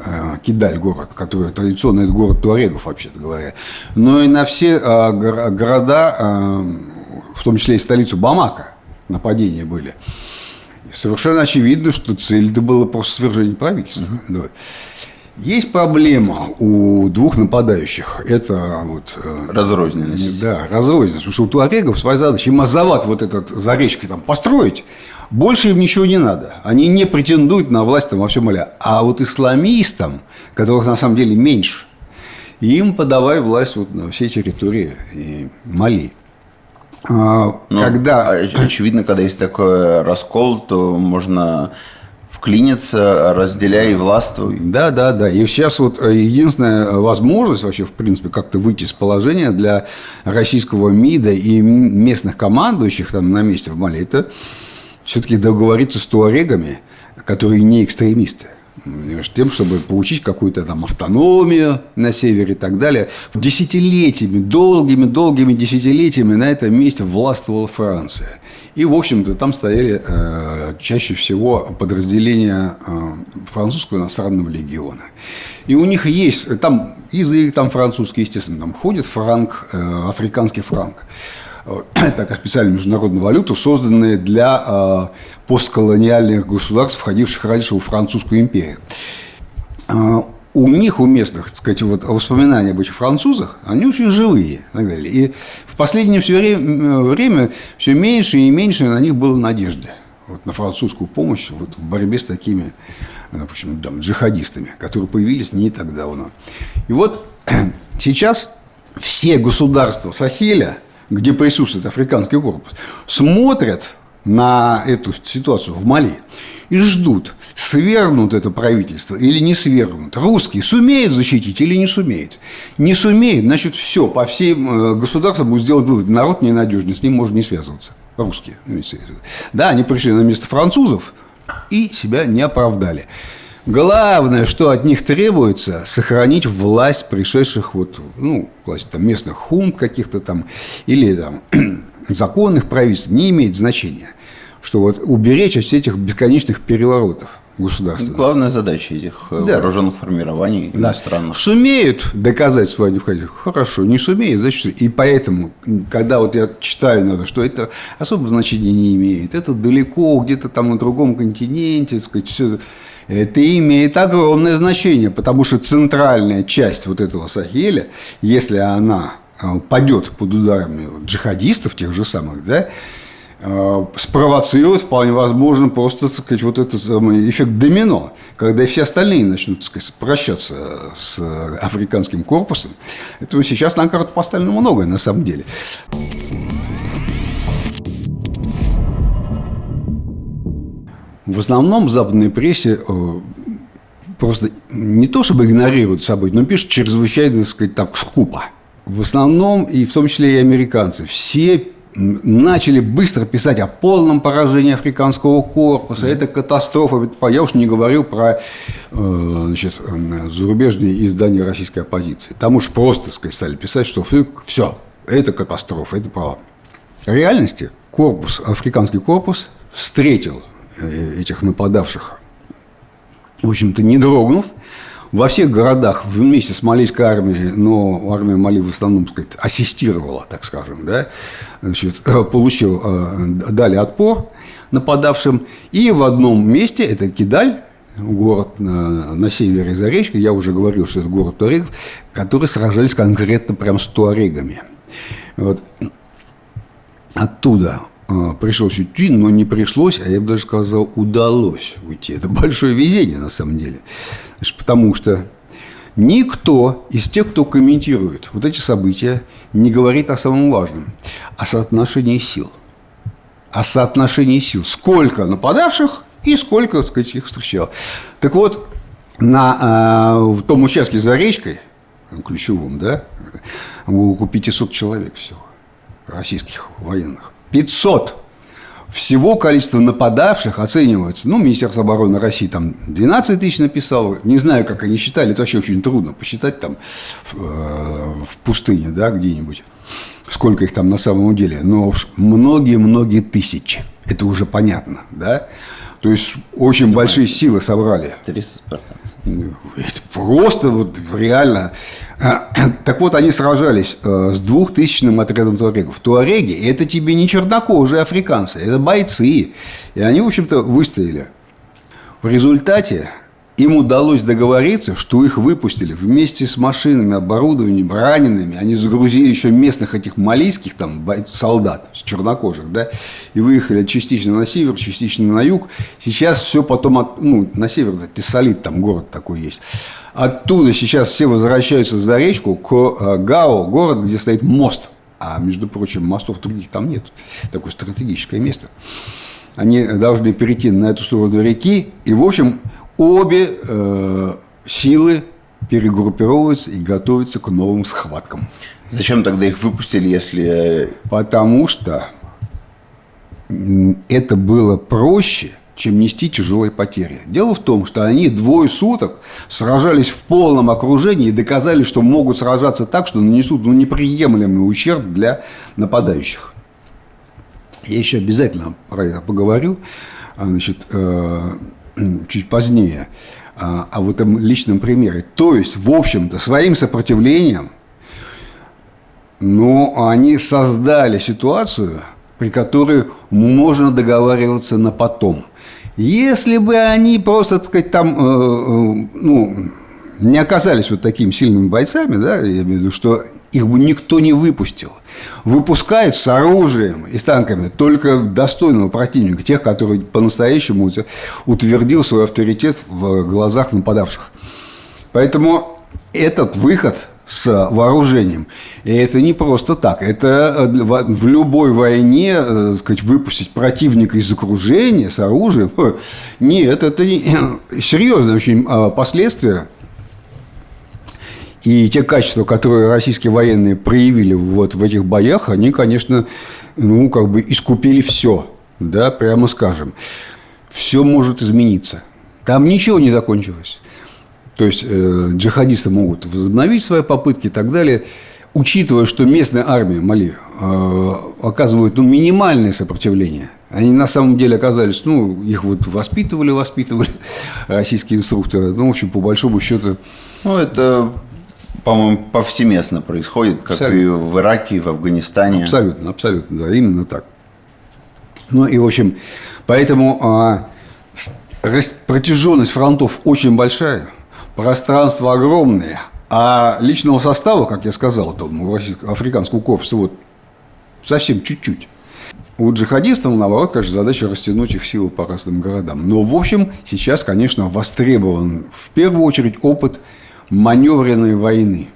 Кидаль город, который традиционно это город туарегов, вообще-то говоря, но и на все города, в том числе и столицу Бамака, нападения были. Совершенно очевидно, что цель-то была просто свержение правительства. Да. Есть проблема у двух нападающих. Это вот... разрозненность. Да, разрозненность. Потому что у туарегов своя задача. Им азават вот этот за речкой там построить. Больше им ничего не надо. Они не претендуют на власть там во всем Мали. А вот исламистам, которых на самом деле меньше, им подавай власть вот на всей территории Мали. Очевидно, когда есть такой раскол, то можно... вклиниться, разделяя и властвуй. Да. И сейчас вот единственная возможность вообще, в принципе, как-то выйти из положения для российского МИДа и местных командующих там на месте в Мали, это все-таки договориться с туарегами, которые не экстремисты, тем, чтобы получить какую-то там автономию на севере и так далее. Десятилетиями, долгими десятилетиями на этом месте властвовала Франция. И, в общем-то, там стояли чаще всего подразделения французского иностранного легиона. И у них есть, там язык там французский, естественно, там ходит франк, африканский франк. Такая специальная международная валюта, созданная для постколониальных государств, входивших раньше в Французскую империю. У них, у местных, так сказать, вот воспоминания об этих французах, они очень живые. И так далее. И в последнее время все меньше и меньше на них было надежды. Вот на французскую помощь вот в борьбе с такими, допустим, там, джихадистами, которые появились не так давно. И вот сейчас все государства Сахеля, где присутствует африканский корпус, смотрят на эту ситуацию в Мали и ждут, свергнут это правительство или не свергнут. Русские сумеют защитить или не сумеют? Не сумеют, значит, все, по всем государствам будет сделать вывод. Народ ненадежный, с ним можно не связываться. Русские. Да, они пришли на место французов и себя не оправдали. Главное, что от них требуется, сохранить власть пришедших власть там, местных хунт каких-то там или там, законных правительств, не имеет значения. Что вот уберечь от этих бесконечных переворотов государственных. Главная задача этих вооруженных формирований иностранных. Сумеют доказать свою необходимость? Хорошо. Не сумеют, значит, и поэтому, когда вот я читаю, что это особого значения не имеет, это далеко, где-то там на другом континенте, так сказать, все это имеет огромное значение, потому что центральная часть вот этого Сахеля, если она падет под ударами джихадистов тех же самых, да, спровоцирует, вполне возможно, просто, так сказать, вот этот самый эффект домино, когда и все остальные начнут, так сказать, прощаться с африканским корпусом. Это сейчас на карту поставлено многое, на самом деле. В основном в западной прессе просто не то чтобы игнорируют события, но пишут чрезвычайно, так сказать, так скупо. В основном, и в том числе и американцы, все начали быстро писать о полном поражении африканского корпуса. Это катастрофа. Я уж не говорю про зарубежные издания российской оппозиции. Там уж просто, так сказать, стали писать, что все, это катастрофа, это право. В реальности африканский корпус встретил этих нападавших, в общем-то, не дрогнув. Во всех городах вместе с малийской армией, но армия Мали в основном, так сказать, ассистировала, так скажем, да, дали отпор нападавшим. И в одном месте, это Кидаль, город на севере за речкой, я уже говорил, что это город туарегов, которые сражались конкретно прям с туарегами. Вот. Оттуда пришлось уйти, но не пришлось, а я бы даже сказал, удалось уйти. Это большое везение, на самом деле. Потому что Никто из тех, кто комментирует вот эти события, не говорит о самом важном, о соотношении сил. О соотношении сил. Сколько нападавших и сколько, так сказать, их встречало. Так вот, в том участке за речкой, ключевом, да, около 500 человек всего, российских военных. 500. Всего количество нападавших оценивается. Министерство обороны России там 12 тысяч написало. Не знаю, как они считали. Это вообще очень трудно посчитать там в пустыне, да, где-нибудь. Сколько их там на самом деле. Но уж многие-многие тысячи. Это уже понятно, да. То есть очень большие силы собрали. 300 спартанцев. Это просто вот реально. Так вот, они сражались с 2000-м отрядом туарегов. Туареги – это тебе не чернокожие африканцы, это бойцы. И они, в общем-то, выстояли. В результате им удалось договориться, что их выпустили вместе с машинами, оборудованием, ранеными. Они загрузили еще местных этих малийских там, солдат, чернокожих, да, и выехали частично на север, частично на юг. Сейчас все потом, на север, Тессалит, там город такой есть. Оттуда сейчас все возвращаются за речку к Гао, город, где стоит мост. А, между прочим, мостов других там нет. Такое стратегическое место. Они должны перейти на эту сторону реки. И, в общем, обе силы перегруппировываются и готовятся к новым схваткам. Зачем тогда их выпустили, если... Потому что это было проще, чем нести тяжелые потери. Дело в том, что они 2 суток сражались в полном окружении и доказали, что могут сражаться так, что нанесут неприемлемый ущерб для нападающих. Я еще обязательно про это поговорю, чуть позднее, о этом личном примере. То есть, в общем-то, своим сопротивлением, они создали ситуацию, при которой можно договариваться на потом. Если бы они просто, так сказать, там, не оказались вот такими сильными бойцами, да, я имею в виду, что их бы никто не выпустил. Выпускают с оружием и с танками только достойного противника, тех, который по-настоящему утвердил свой авторитет в глазах нападавших. Поэтому этот выход с вооружением, и это не просто так. Это в любой войне, так сказать, выпустить противника из окружения с оружием. Нет, это серьезные очень последствия. И те качества, которые российские военные проявили вот в этих боях, они, конечно, искупили все, да, прямо скажем. Все может измениться. Там ничего не закончилось. То есть джихадисты могут возобновить свои попытки и так далее, учитывая, что местная армия Мали оказывает минимальное сопротивление. Они на самом деле оказались, их вот воспитывали российские инструкторы. В общем, по большому счету. Это, по-моему, повсеместно происходит, как абсолютно. И в Ираке, и в Афганистане. Абсолютно, да, именно так. И, в общем, поэтому протяженность фронтов очень большая. Пространство огромное, а личного состава, как я сказал, африканского корпуса совсем чуть-чуть. У джихадистов, наоборот, конечно, задача растянуть их силы по разным городам. Но, в общем, сейчас, конечно, востребован в первую очередь опыт маневренной войны.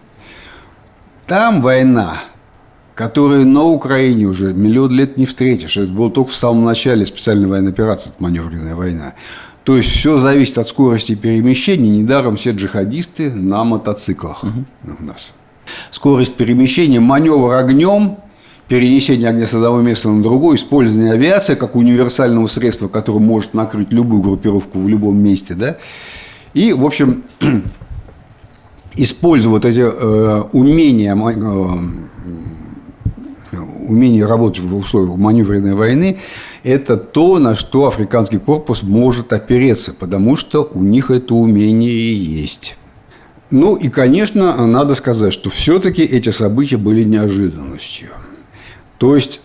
Там война, которую на Украине уже миллион лет не встретишь. Это было только в самом начале специальной военной операции, маневренная война. То есть, все зависит от скорости перемещения. Недаром все джихадисты на мотоциклах у нас. Скорость перемещения, маневр огнем, перенесение огня с одного места на другое, использование авиации как универсального средства, которое может накрыть любую группировку в любом месте. Да? И, в общем, используя вот эти умение работать в условиях маневренной войны, это то, на что африканский корпус может опереться, потому что у них это умение есть. И, конечно, надо сказать, что все-таки эти события были неожиданностью. То есть,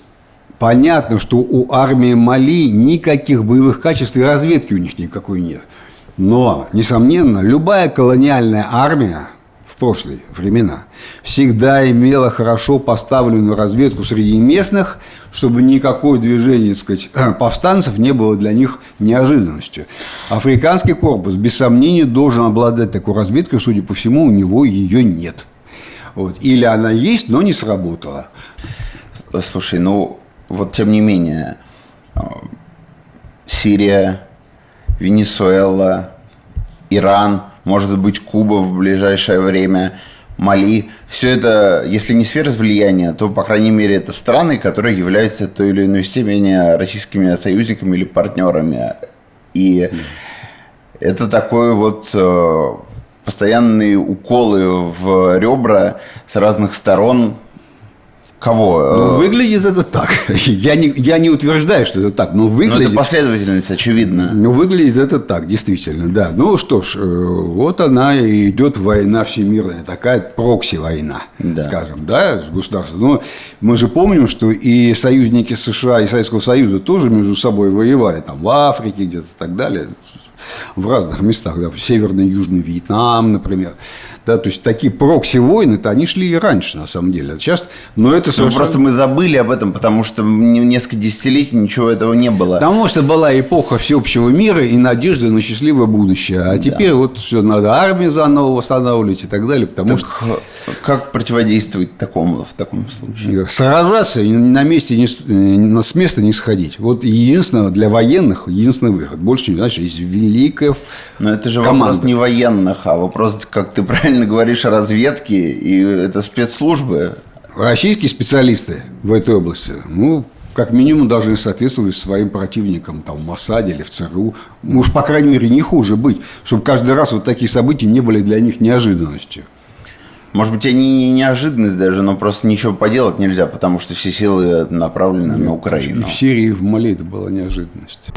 понятно, что у армии Мали никаких боевых качеств и разведки у них никакой нет. Но, несомненно, любая колониальная армия в прошлые времена, всегда имела хорошо поставленную разведку среди местных, чтобы никакое движение, так сказать, повстанцев не было для них неожиданностью. Африканский корпус, без сомнения, должен обладать такой разведкой, судя по всему, у него ее нет. Вот. Или она есть, но не сработала. Слушай, ну вот тем не менее, Сирия, Венесуэла, Иран, может быть, Куба в ближайшее время, Мали. Все это, если не сфера влияния, то, по крайней мере, это страны, которые являются в той или иной степени российскими союзниками или партнерами. И это такой вот постоянные уколы в ребра с разных сторон. Кого? Ну, выглядит это так. Я не утверждаю, что это так, но выглядит... Но это последовательность, очевидно. Ну, выглядит это так, действительно, да. Ну, что ж, вот она и идет война всемирная, такая прокси-война, да. Скажем, да, с государством. Но мы же помним, что и союзники США и Советского Союза тоже между собой воевали, там, в Африке где-то и так далее, в разных местах, да, Северный и Южный Вьетнам, например. Да, то есть такие прокси-войны-то, они шли и раньше, на самом деле. Сейчас, но это совершенно... Просто мы забыли об этом, потому что несколько десятилетий ничего этого не было. Потому что была эпоха всеобщего мира и надежды на счастливое будущее. А теперь вот все, надо армию заново восстанавливать и так далее. Потому что... Как противодействовать в таком случае? Сражаться и на месте с места не сходить. Вот единственное, для военных единственный выход. Больше не значит, есть великая Но это же команда. Вопрос не военных, а вопрос, как ты правильно говоришь, разведки, и это спецслужбы. Российские специалисты в этой области, ну, как минимум, должны соответствовать своим противникам, там, в Моссаде или в ЦРУ. Уж, по крайней мере, не хуже быть, чтобы каждый раз вот такие события не были для них неожиданностью. Может быть, они не неожиданность даже, но просто ничего поделать нельзя, потому что все силы направлены на Украину. И в Сирии, и в Мали это была неожиданность.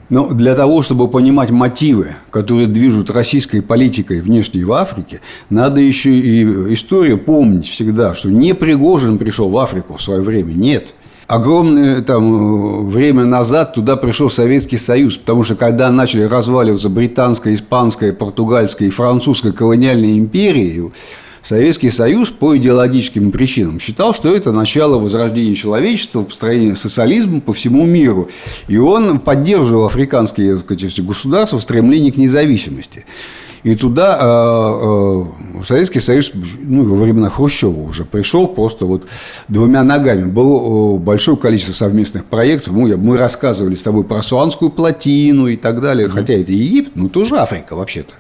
Но для того, чтобы понимать мотивы, которые движут российской политикой внешней в Африке, надо еще и историю помнить всегда, что не Пригожин пришел в Африку в свое время, нет. Огромное время назад туда пришел Советский Союз, потому что когда начали разваливаться британская, испанская, португальская и французская колониальные империи, Советский Союз по идеологическим причинам считал, что это начало возрождения человечества, построения социализма по всему миру. И он поддерживал африканские, так сказать, государства в стремлении к независимости. И туда Советский Союз, ну, во времена Хрущева уже пришел просто вот двумя ногами. Было большое количество совместных проектов. Мы рассказывали с тобой про Асуанскую плотину и так далее. Хотя это Египет, но тоже Африка вообще-то.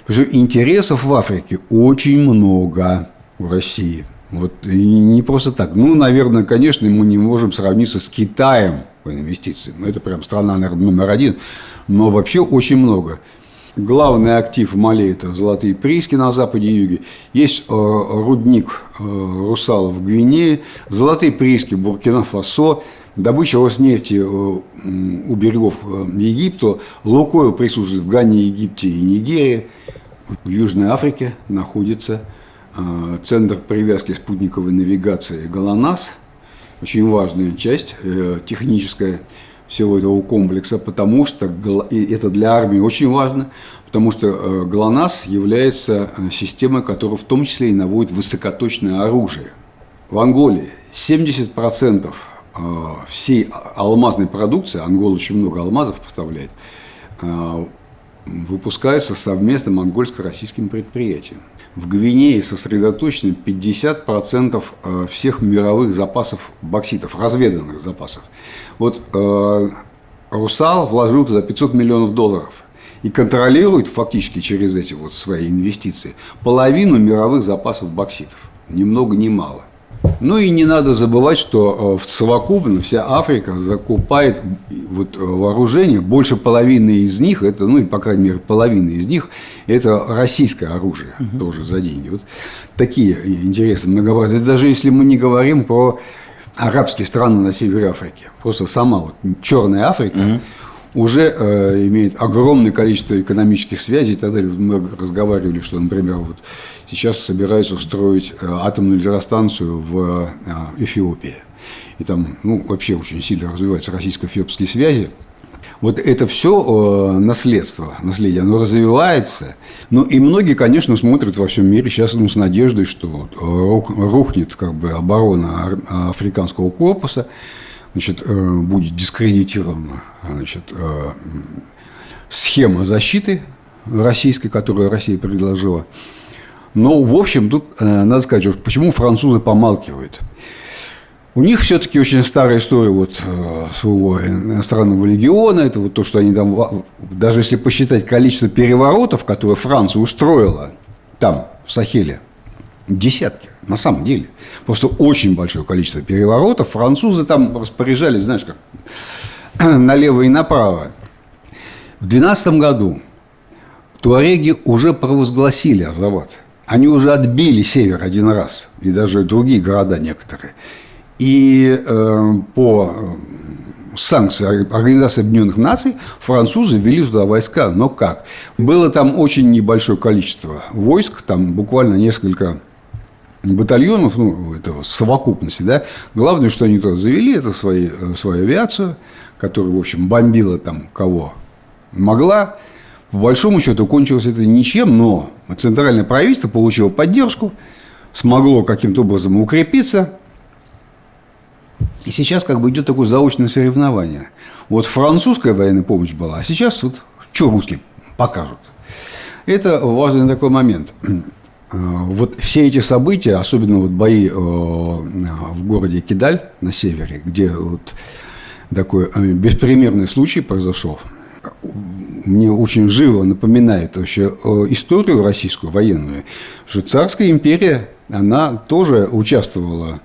Потому что интересов в Африке очень много в России. Вот, и не просто так. Ну, наверное, конечно, мы не можем сравниться с Китаем по инвестициям. Это прям страна, наверное, номер один. Но вообще очень много. Главный актив в Мали – это золотые прииски на западе и юге. Есть рудник Русала в Гвинее, золотые прииски Буркина-Фасо, добыча Роснефти у берегов Египта, Лукойл присутствует в Гане, Египте и Нигерии. В Южной Африке находится центр привязки спутниковой навигации ГЛОНАСС. Очень важная часть техническая всего этого комплекса, потому что и это для армии очень важно, потому что ГЛОНАСС является системой, которая в том числе и наводит высокоточное оружие. В Анголе 70% всей алмазной продукции, Ангола очень много алмазов поставляет, выпускается совместно монгольско-российским предприятием. В Гвинее сосредоточено 50% всех мировых запасов бокситов, разведанных запасов. Вот Русал вложил туда $500 миллионов и контролирует фактически через эти вот свои инвестиции половину мировых запасов бокситов. Ни много ни мало. Ну и не надо забывать, что совокупно вся Африка закупает вот вооружение, больше половины из них, это, ну и по крайней мере половина из них, это российское оружие тоже за деньги. Вот такие интересы многообразные. Даже если мы не говорим про арабские страны на севере Африки, просто сама вот Черная Африка уже имеет огромное количество экономических связей и так далее. Мы разговаривали, что, например, вот сейчас собираются строить атомную электростанцию в Эфиопии. И там, ну, вообще очень сильно развиваются российско-эфиопские связи. Вот это все наследие, оно развивается. Ну, и многие, конечно, смотрят во всем мире сейчас с надеждой, что рухнет как бы оборона африканского корпуса, значит, будет дискредитирована, значит, схема защиты российской, которую Россия предложила. Но, в общем, тут надо сказать, почему французы помалкивают. У них все-таки очень старая история вот своего иностранного легиона. Это вот то, что они там, даже если посчитать количество переворотов, которые Франция устроила там, в Сахеле, десятки, на самом деле. Просто очень большое количество переворотов. Французы там распоряжались, знаешь, как налево и направо. В 2012 году туареги уже провозгласили Азават. Они уже отбили север один раз. И даже другие города некоторые. И по санкции Организации Объединенных Наций французы ввели туда войска. Но как? Было там очень небольшое количество войск, там буквально несколько батальонов, ну, это совокупности, да. Главное, что они туда завели, это свою авиацию, которая, в общем, бомбила там кого могла. По большому счету кончилось это ничем, но центральное правительство получило поддержку, смогло каким-то образом укрепиться. И сейчас как бы идет такое заочное соревнование. Вот французская военная помощь была, а сейчас вот что русские покажут. Это важный такой момент. Вот все эти события, особенно вот бои в городе Кидаль на севере, где вот такой беспримерный случай произошел, мне очень живо напоминает вообще историю российскую военную, что царская империя, она тоже участвовала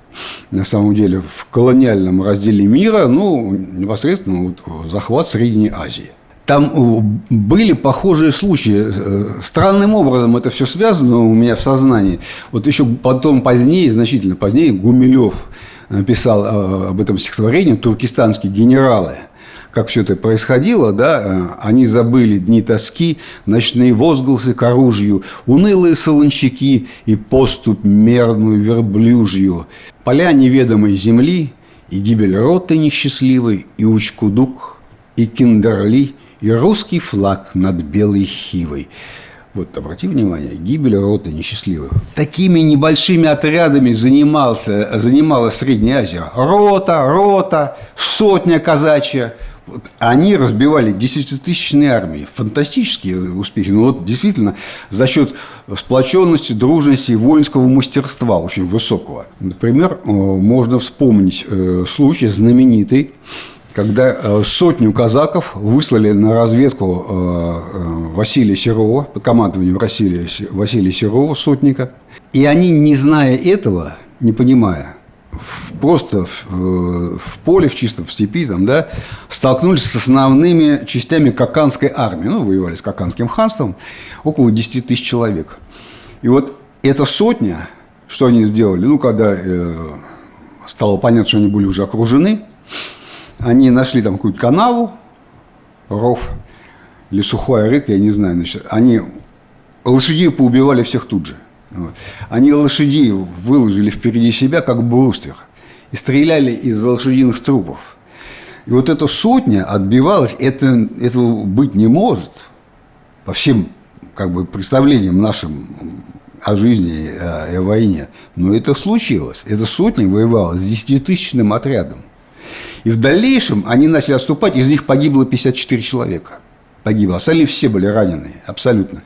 на самом деле в колониальном разделе мира, ну, непосредственно вот, захват Средней Азии. Там были похожие случаи. Странным образом это все связано у меня в сознании. Вот еще потом позднее, значительно позднее, Гумилев написал об этом стихотворении «Туркестанские генералы». Как все это происходило, да, они забыли дни тоски, ночные возгласы к оружию, унылые солончаки и поступь мерную верблюжью, поля неведомой земли и гибель роты несчастливой, и Учкудук, и Киндерли, и русский флаг над белой Хивой. Вот, обрати внимание, гибель роты несчастливых. Такими небольшими отрядами занималась Средняя Азия. Рота, сотня казачья. Вот, они разбивали 10-тысячные армии. Фантастические успехи. Но вот действительно за счет сплоченности, дружности и воинского мастерства очень высокого. Например, можно вспомнить случай знаменитый, когда сотню казаков выслали на разведку Василия Серова, под командованием Василия Серова, сотника. И они, не зная этого, не понимая, просто в поле, в чистом, в степи, там, да, столкнулись с основными частями Каканской армии. Ну, воевали с Каканским ханством, около 10 тысяч человек. И вот эта сотня, что они сделали? Ну, когда стало понятно, что они были уже окружены, они нашли там какую-то канаву, ров или сухой рык, я не знаю. Значит, они лошадей поубивали всех тут же. Вот. Они лошадей выложили впереди себя, как бруствер, и стреляли из лошадиных трупов. И вот эта сотня отбивалась, этого быть не может по всем как бы представлениям нашим о жизни и о войне. Но это случилось. Эта сотня воевала с 10-тысячным отрядом. И в дальнейшем они начали отступать, из них погибло 54 человека. Погибло. Остальные все были ранены, абсолютно.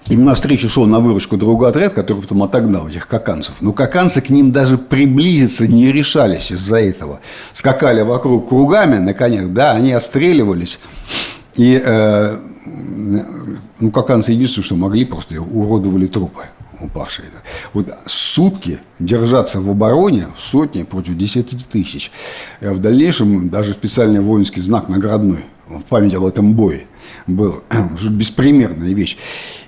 Им навстречу шел на выручку другой отряд, который потом отогнал этих каканцев. Но каканцы к ним даже приблизиться не решались из-за этого. Скакали вокруг кругами на конях, да, они отстреливались. И каканцы единственное, что могли, просто уродовали трупы упавшие. Вот сутки держаться в обороне, сотни против 10 тысяч. В дальнейшем даже специальный воинский знак наградной в память об этом бое был. Беспримерная вещь.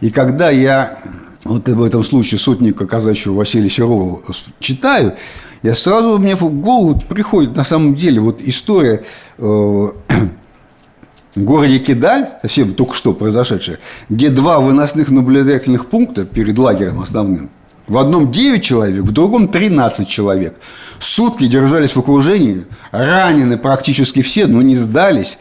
И когда я вот в этом случае сотника казачьего Василия Серова читаю, я сразу мне в голову приходит на самом деле вот история в городе Кидаль, совсем только что произошедшая, где 2 выносных наблюдательных пункта перед лагерем основным. В одном 9 человек, в другом 13 человек. Сутки держались в окружении, ранены практически все, но не сдались.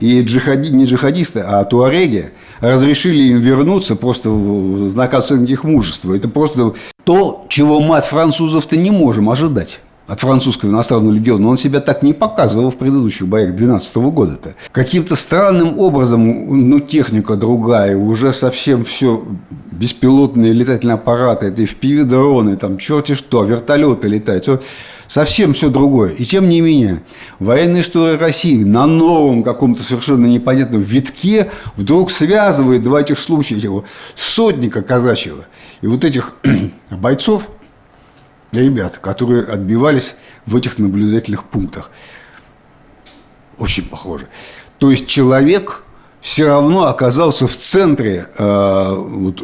И не джихадисты, а туареги разрешили им вернуться просто в знак оценки их мужества. Это просто то, чего мы от французов-то не можем ожидать. От французского иностранного легиона. Он себя так не показывал в предыдущих боях 2012 года-то. Каким-то странным образом, ну, техника другая, уже совсем все, беспилотные летательные аппараты, это FPV-дроны, там черти что, вертолеты летают. Совсем все другое. И тем не менее, военная история России на новом каком-то совершенно непонятном витке вдруг связывает два этих случая, его сотника казачьего и вот этих бойцов, ребят, которые отбивались в этих наблюдательных пунктах. Очень похоже. То есть человек все равно оказался в центре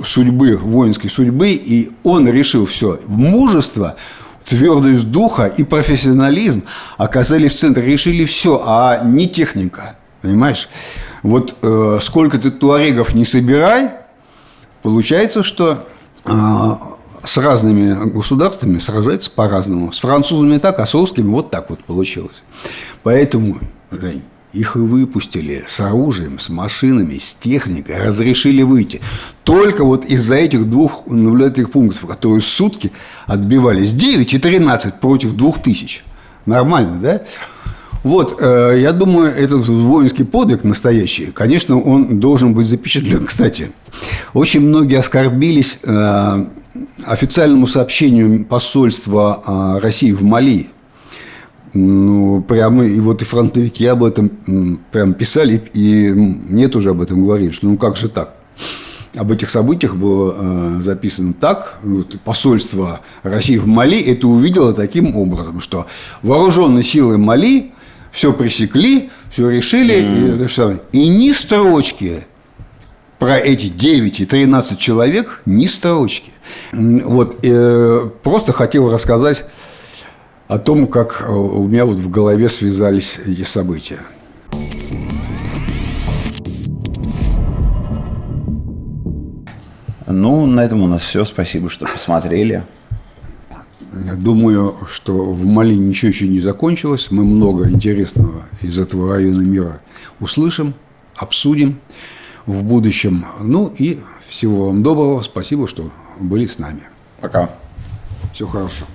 судьбы, воинской судьбы, и он решил все. Мужество, твердость духа и профессионализм оказались в центре, решили все, а не техника. Понимаешь? Вот сколько ты туарегов не собирай, получается, что с разными государствами сражаются по-разному. С французами так, а с русскими вот так вот получилось. Поэтому, Жень, их и выпустили с оружием, с машинами, с техникой, разрешили выйти. Только вот из-за этих двух наблюдательных пунктов, которые сутки отбивались 9 и 13 против 2000. Нормально, да? Вот, я думаю, этот воинский подвиг настоящий, конечно, он должен быть запечатлен. Кстати, очень многие оскорбились официальному сообщению посольства России в Мали. Ну, прямо, и вот и фронтовики об этом прям писали, и мне тоже об этом говорили, что ну как же так? Об этих событиях было записано так. Вот, посольство России в Мали это увидело таким образом, что вооруженные силы Мали все пресекли, все решили, и ни строчки про эти 9 и 13 человек, ни строчки. Вот, просто хотел рассказать о том, как у меня вот в голове связались эти события. Ну, на этом у нас все. Спасибо, что посмотрели. Я думаю, что в Мали ничего еще не закончилось. Мы много интересного из этого района мира услышим, обсудим в будущем. Ну и всего вам доброго. Спасибо, что были с нами. Пока. Всего хорошего.